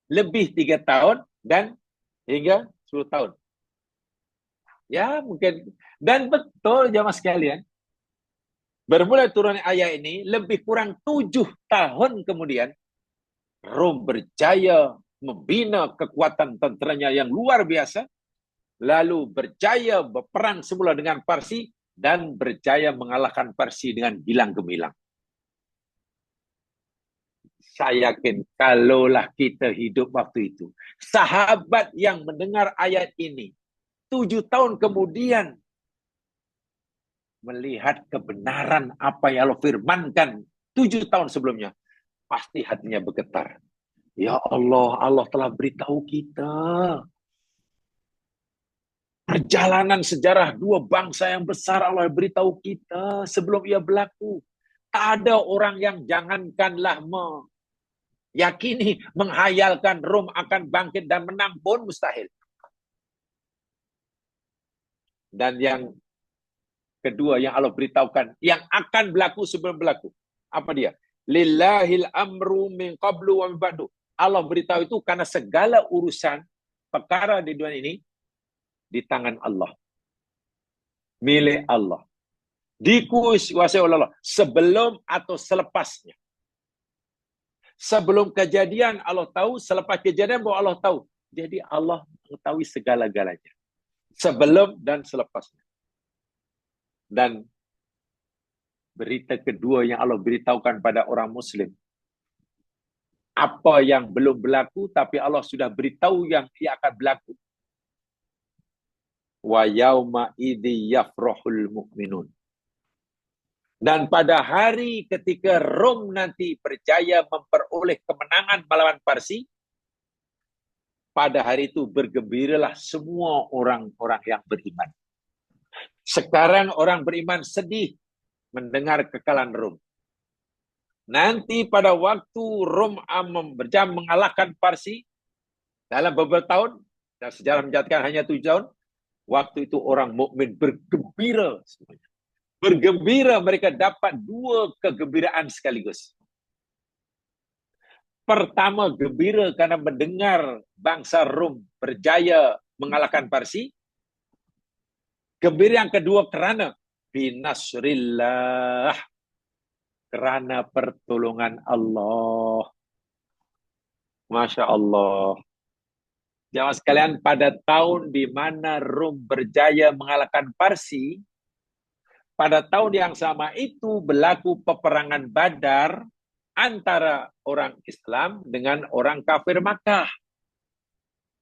Lebih 3 tahun dan hingga 10 tahun. Ya, mungkin. Dan betul jamaah sekalian, bermula turun ayat ini, lebih kurang 7 tahun kemudian, Rom berjaya membina kekuatan tenteranya yang luar biasa, lalu berjaya berperang semula dengan Parsi, dan berjaya mengalahkan Parsi dengan gilang gemilang. Saya yakin kalaulah kita hidup waktu itu, sahabat yang mendengar ayat ini 7 tahun kemudian melihat kebenaran apa yang Allah firmankan 7 tahun sebelumnya, pasti hatinya bergetar. Ya Allah, Allah telah beritahu kita perjalanan sejarah dua bangsa yang besar. Allah beritahu kita sebelum ia berlaku. Tak ada orang yang jangankanlah yakini, menghayalkan Rom akan bangkit dan menang pun mustahil. Dan yang kedua yang Allah beritahukan, yang akan berlaku sebelum berlaku. Apa dia? Lillahil amru min qablu wa min ba'du. Allah beritahu itu karena segala urusan perkara di dunia ini di tangan Allah. Milik Allah. Dikuasai oleh Allah. Sebelum atau selepasnya. Sebelum kejadian Allah tahu, selepas kejadian baru Allah tahu. Jadi Allah mengetahui segala-galanya. Sebelum dan selepasnya. Dan berita kedua yang Allah beritahukan pada orang Muslim. Apa yang belum berlaku, tapi Allah sudah beritahu yang ia akan berlaku. Wa yauma idzi yafrahul mu'minun. Dan pada hari ketika Rom nanti berjaya memperoleh kemenangan melawan Parsi, pada hari itu bergembiralah semua orang-orang yang beriman. Sekarang orang beriman sedih mendengar kekalahan Rom. Nanti pada waktu Rom berjaya mengalahkan Parsi dalam beberapa tahun, dan sejarah mencatatkan hanya 7 tahun, waktu itu orang mukmin bergembira semuanya. Bergembira, mereka dapat 2 kegembiraan sekaligus. Pertama, gembira karena mendengar bangsa Rom berjaya mengalahkan Parsi. Gembira yang kedua kerana binasrillah, kerana pertolongan Allah. Masya Allah. Jamaah sekalian, pada tahun di mana Rom berjaya mengalahkan Parsi, pada tahun yang sama itu berlaku peperangan Badar antara orang Islam dengan orang kafir Makkah.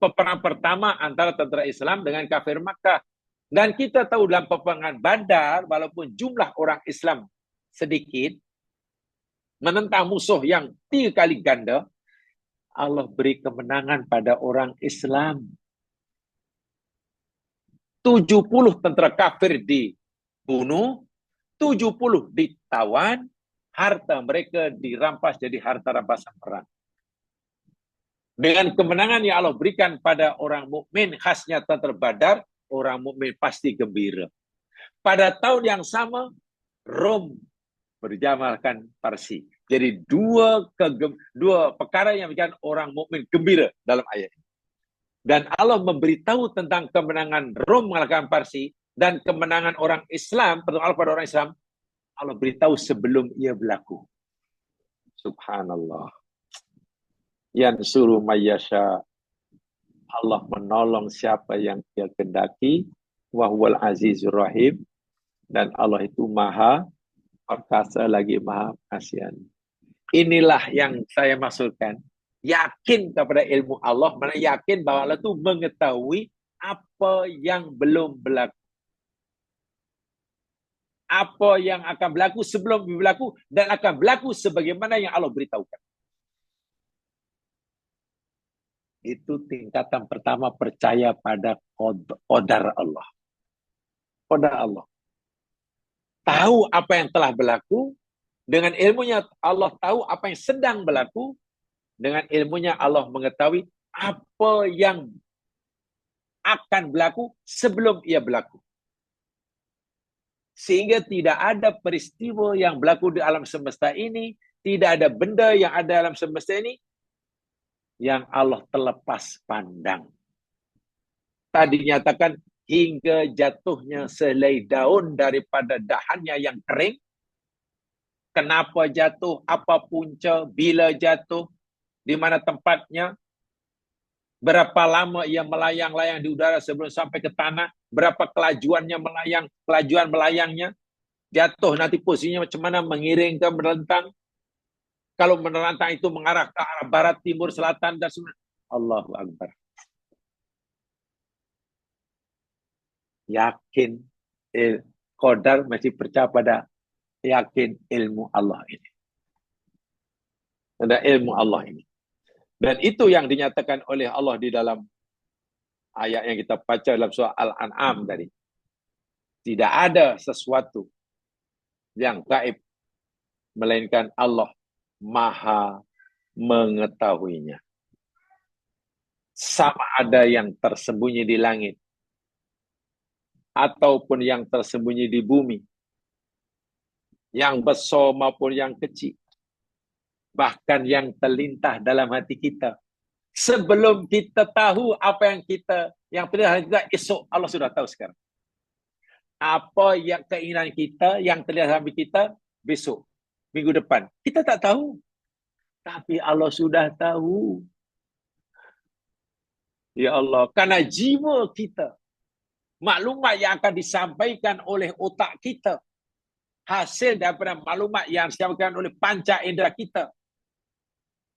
Peperangan pertama antara tentera Islam dengan kafir Makkah. Dan kita tahu dalam peperangan Badar, walaupun jumlah orang Islam sedikit, menentang musuh yang 3 kali ganda, Allah beri kemenangan pada orang Islam. 70 tentera kafir dibunuh, 70 ditawan, harta mereka dirampas jadi harta rampasan perang. Dengan kemenangan yang Allah berikan pada orang mukmin, khasnya tentera Badar, orang mukmin pasti gembira. Pada tahun yang sama, Rom berjamalkan Parsi. Jadi dua perkara yang bikin orang mukmin gembira dalam ayat ini. Dan Allah memberitahu tentang kemenangan Rom mengalahkan Parsi dan kemenangan orang Islam, pertolongan pada orang Islam, Allah beritahu sebelum ia berlaku. Subhanallah. Yansuru mayyasha. Allah menolong siapa yang dia kehendaki. Wa huwal azizur rahim. Dan Allah itu maha perkasa lagi maha kasihan. Inilah yang saya maksudkan. Yakin kepada ilmu Allah. Mana yakin bahwa Allah itu mengetahui apa yang belum berlaku. Apa yang akan berlaku sebelum berlaku. Dan akan berlaku sebagaimana yang Allah beritahukan. Itu tingkatan pertama, percaya pada qadar Allah. Qadar Allah. Tahu apa yang telah berlaku. Dengan ilmunya Allah tahu apa yang sedang berlaku. Dengan ilmunya Allah mengetahui apa yang akan berlaku sebelum ia berlaku. Sehingga tidak ada peristiwa yang berlaku di alam semesta ini. Tidak ada benda yang ada dalam semesta ini yang Allah terlepas pandang. Tadi nyatakan hingga jatuhnya selai daun daripada dahannya yang kering. Kenapa jatuh, apa punca, bila jatuh, di mana tempatnya, berapa lama ia melayang-layang di udara sebelum sampai ke tanah, berapa kelajuannya melayang, kelajuan melayangnya, jatuh nanti posisinya macam mana, mengiring ke melentang. Kalau menerantang itu mengarah ke arah barat, timur, selatan, dan semua. Allahu Akbar. Yakin qadar masih percaya pada yakin ilmu Allah ini. Ada ilmu Allah ini. Dan itu yang dinyatakan oleh Allah di dalam ayat yang kita baca dalam surah Al-An'am tadi. Tidak ada sesuatu yang gaib melainkan Allah Maha mengetahuinya. Sama ada yang tersembunyi di langit ataupun yang tersembunyi di bumi, yang besar maupun yang kecil, bahkan yang terlintah dalam hati kita. Sebelum kita tahu apa yang terlihat kita, esok Allah sudah tahu sekarang. Apa yang keinginan kita, yang terlihat dalam hati kita, besok, minggu depan. Kita tak tahu. Tapi Allah sudah tahu. Ya Allah, karena jiwa kita, maklumat yang akan disampaikan oleh otak kita, hasil daripada maklumat yang disampaikan oleh panca indera kita,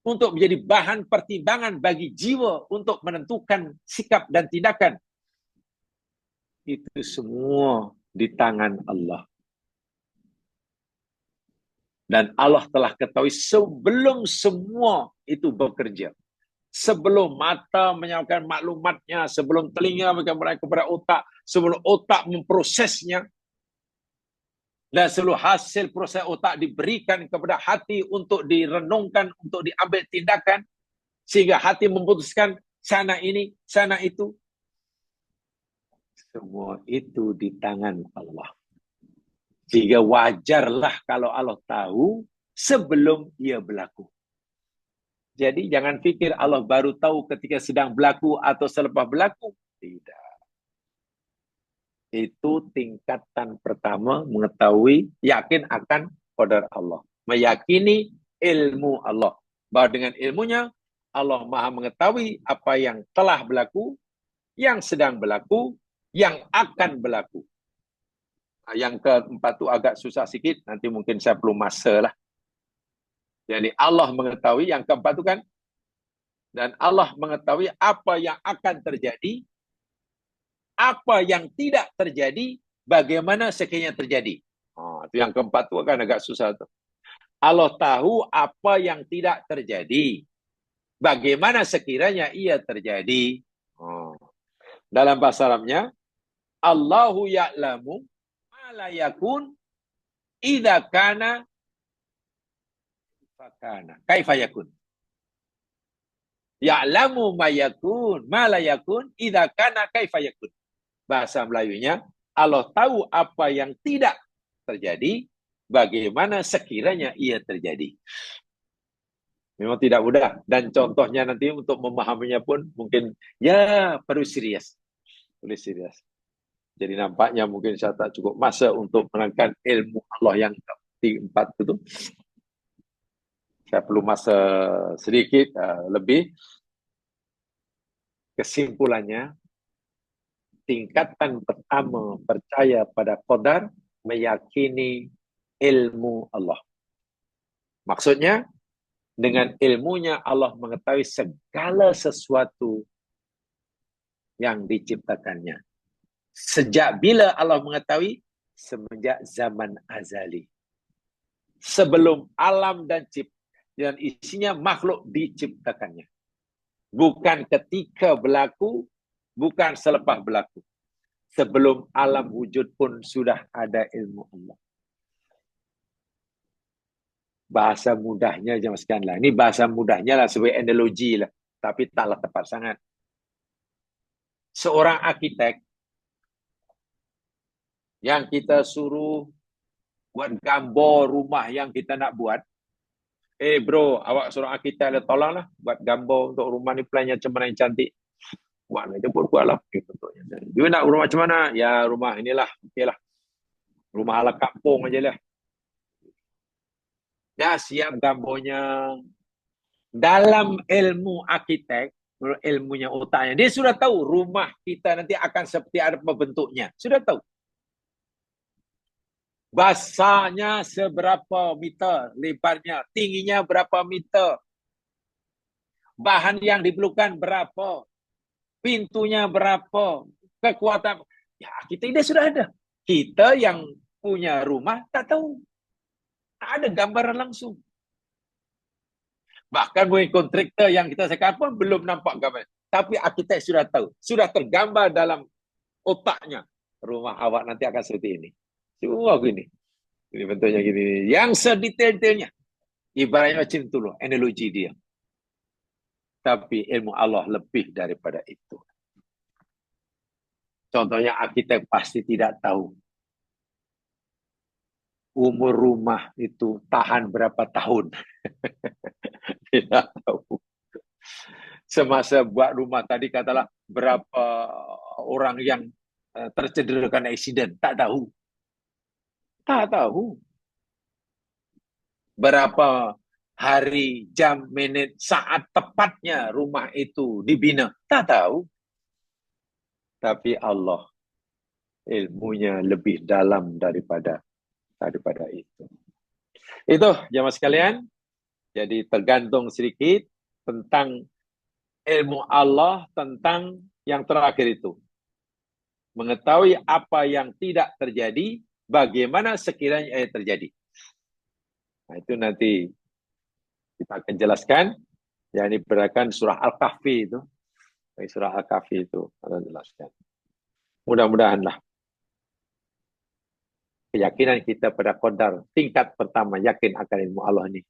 untuk menjadi bahan pertimbangan bagi jiwa untuk menentukan sikap dan tindakan. Itu semua di tangan Allah. Dan Allah telah ketahui sebelum semua itu bekerja. Sebelum mata menyampaikan maklumatnya, sebelum telinga menyampaikan kepada otak, sebelum otak memprosesnya, dan seluruh hasil proses otak diberikan kepada hati untuk direnungkan, untuk diambil tindakan, sehingga hati memutuskan sana ini, sana itu. Semua itu di tangan Allah. Sehingga wajarlah kalau Allah tahu sebelum ia berlaku. Jadi jangan fikir Allah baru tahu ketika sedang berlaku atau selepas berlaku. Tidak. Itu tingkatan pertama, mengetahui, yakin akan qadar Allah. Meyakini ilmu Allah. Bahwa dengan ilmunya, Allah Maha mengetahui apa yang telah berlaku, yang sedang berlaku, yang akan berlaku. Yang keempat itu agak susah sikit, nanti mungkin saya perlu masa lah. Jadi Allah mengetahui, yang keempat itu kan, dan Allah mengetahui apa yang akan terjadi, apa yang tidak terjadi, bagaimana sekiranya terjadi. Itu yang keempat tu kan agak susah tu. Allah tahu apa yang tidak terjadi. Bagaimana sekiranya ia terjadi. Dalam bahasa Arabnya, Allahu ya'lamu ma la yakun idza kana fakana. Kaifa yakun? Ya'lamu ma yakun ma la yakun idza kana kaifa yakun. Bahasa Melayunya, Allah tahu apa yang tidak terjadi, bagaimana sekiranya ia terjadi. Memang tidak mudah. Dan contohnya nanti untuk memahaminya pun mungkin ya perlu serius. Perlu serius. Jadi nampaknya mungkin saya tak cukup masa untuk menerangkan ilmu Allah yang keempat itu. Saya perlu masa sedikit lebih. Kesimpulannya, tingkatan pertama percaya pada qadar, meyakini ilmu Allah. Maksudnya, dengan ilmunya Allah mengetahui segala sesuatu yang diciptakannya. Sejak bila Allah mengetahui? Semenjak zaman azali. Sebelum alam dan isinya makhluk diciptakannya. Bukan ketika berlaku, bukan selepas berlaku. Sebelum alam wujud pun sudah ada ilmu Allah. Bahasa mudahnya jemaah sekalian lah. Ini bahasa mudahnya lah sebagai analogi lah. Tapi taklah tepat sangat. Seorang arkitek yang kita suruh buat gambar rumah yang kita nak buat. Bro, awak seorang arkitek, tolonglah buat gambar untuk rumah ni plannya macam mana yang cantik. Buat aja buatlah. Dia nak rumah macam mana? Ya rumah inilah, okeylah. Rumah ala kampung aja lah. Dah siap gambarnya. Dalam ilmu arkitek, ilmunya otaknya, dia sudah tahu rumah kita nanti akan seperti apa bentuknya. Sudah tahu. Basahnya seberapa meter, lebarnya, tingginya berapa meter. Bahan yang diperlukan berapa. Pintunya berapa. Kekuatan. Ya, kita ini sudah ada. Kita yang punya rumah tak tahu. Tak ada gambaran langsung. Bahkan mungkin kontraktor yang kita cakap pun belum nampak gambar. Tapi arkitek sudah tahu. Sudah tergambar dalam otaknya. Rumah awak nanti akan seperti ini. Semua gini. Ini bentuknya gini. Yang sedetail-detailnya. Ibaratnya macam itu loh. Analogi dia. Tapi ilmu Allah lebih daripada itu. Contohnya arkitek pasti tidak tahu. Umur rumah itu tahan berapa tahun. Tidak tahu. Semasa buat rumah tadi katalah berapa orang yang tercedera karena insiden. Tak tahu. Tak tahu. Berapa hari, jam, minit, saat tepatnya rumah itu dibina. Tak tahu. Tapi Allah ilmunya lebih dalam daripada itu. Itu jemaah sekalian. Jadi tergantung sedikit tentang ilmu Allah tentang yang terakhir itu. Mengetahui apa yang tidak terjadi, bagaimana sekiranya terjadi. Nah, itu nanti kita akan jelaskan. Yang ini berdasarkan surah Al-Kahfi itu. Surah Al-Kahfi itu akan jelaskan. Mudah-mudahanlah keyakinan kita pada qadar tingkat pertama, yakin akan ilmu Allah ini.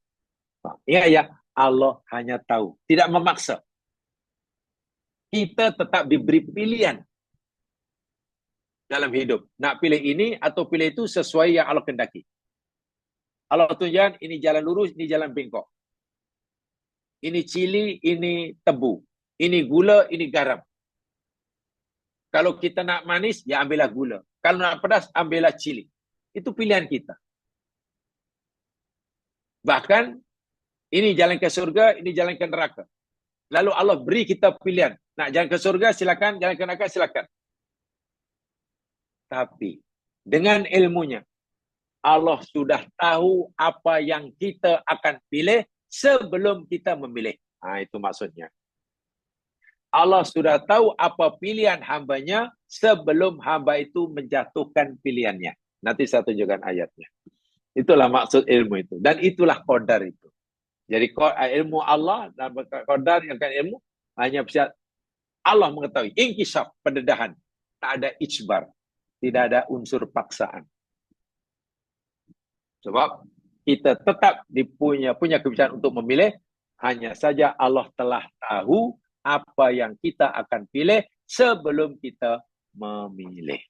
Ingat ya, Allah hanya tahu, tidak memaksa. Kita tetap diberi pilihan dalam hidup. Nak pilih ini atau pilih itu sesuai yang Allah kehendaki. Allah tunjukkan ini jalan lurus, ini jalan bengkok. Ini cili, ini tebu. Ini gula, ini garam. Kalau kita nak manis, ya ambillah gula. Kalau nak pedas, ambillah cili. Itu pilihan kita. Bahkan, ini jalan ke surga, ini jalan ke neraka. Lalu Allah beri kita pilihan. Nak jalan ke surga, silakan. Jalan ke neraka, silakan. Tapi, dengan ilmunya, Allah sudah tahu apa yang kita akan pilih sebelum kita memilih. Itu maksudnya. Allah sudah tahu apa pilihan hambanya sebelum hamba itu menjatuhkan pilihannya. Nanti saya tunjukkan ayatnya. Itulah maksud ilmu itu. Dan itulah qadar itu. Jadi ilmu Allah dan qadar yang kan ilmu hanya bisa Allah mengetahui. Inkisaf, pendedahan. Tak ada ijbar. Tidak ada unsur paksaan. Sebab kita tetap punya kebiasaan untuk memilih. Hanya saja Allah telah tahu apa yang kita akan pilih sebelum kita memilih.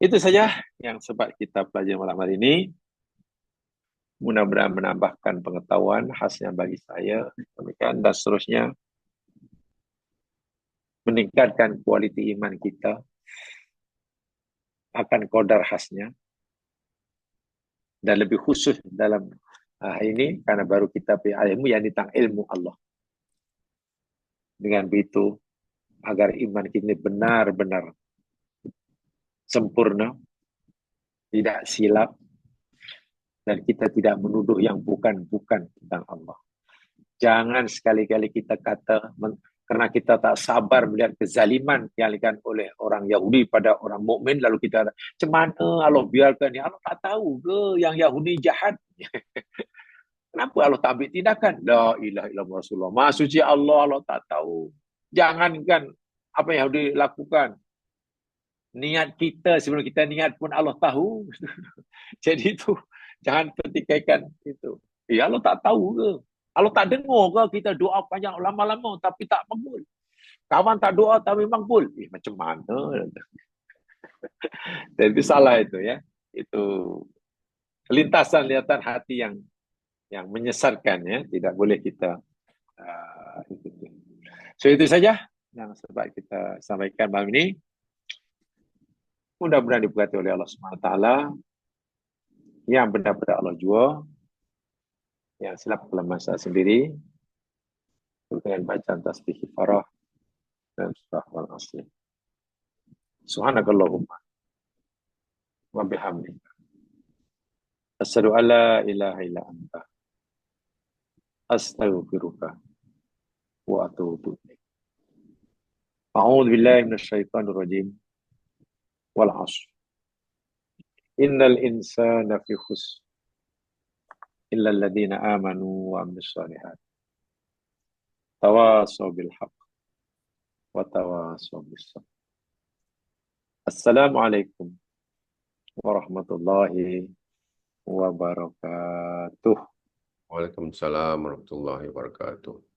Itu saja yang sempat kita pelajari malam hari ini. Mudah-mudahan menambahkan pengetahuan khasnya bagi saya. Demikian dan seterusnya. Meningkatkan kualiti iman kita akan qadar khasnya. Dan lebih khusus dalam ini karena baru kita punya ilmu yang tentang ilmu Allah. Dengan begitu agar iman kita benar-benar sempurna, tidak silap, dan kita tidak menuduh yang bukan-bukan tentang Allah. Jangan sekali-kali kita kata karena kita tak sabar melihat kezaliman yang dilakukan oleh orang Yahudi pada orang mukmin, lalu kita macam mana Allah biarkan ni? Allah tak tahu ke yang Yahudi jahat? Kenapa Allah tak ambil tindakan? La ilaha illallah Rasulullah. Maha suci Allah, Allah tak tahu. Jangankan apa yang Yahudi lakukan. Niat kita sebelum kita niat pun Allah tahu. Jadi itu jangan pertikaikan itu. Allah tak tahu ke? Allah tak dengar ke kita doa panjang lama-lama tapi tak makbul? Kawan tak doa tapi makbul. Macam mana? Dan itu salah itu ya. Itu lintasan-lintasan hati yang menyesatkan ya. Tidak boleh kita ikuti. So itu saja yang sempat kita sampaikan malam ini. Mudah-mudahan diberkati oleh Allah SWT. Yang benar-benar Allah jua. Yang silap kelemahan saya sendiri. Dengan bacaan tasbih kifarah. Dan surah wal asli. Subhanakallahumma. Wa bihamdika. Asyhadu an la ilaha illa anta. Astaghfiruka. Wa atubu ilaik. A'udzu billahi minasyaitonir rajim. Wal 'ashr. Innal insana fi khusr. Illa alladziina aamanu wa 'amilus shalihaat. Tawashaw bil haqq wa tawashaw bis sabr. Assalamualaikum warahmatullahi wabarakatuh. Waalaikumsalam warahmatullahi wabarakatuh.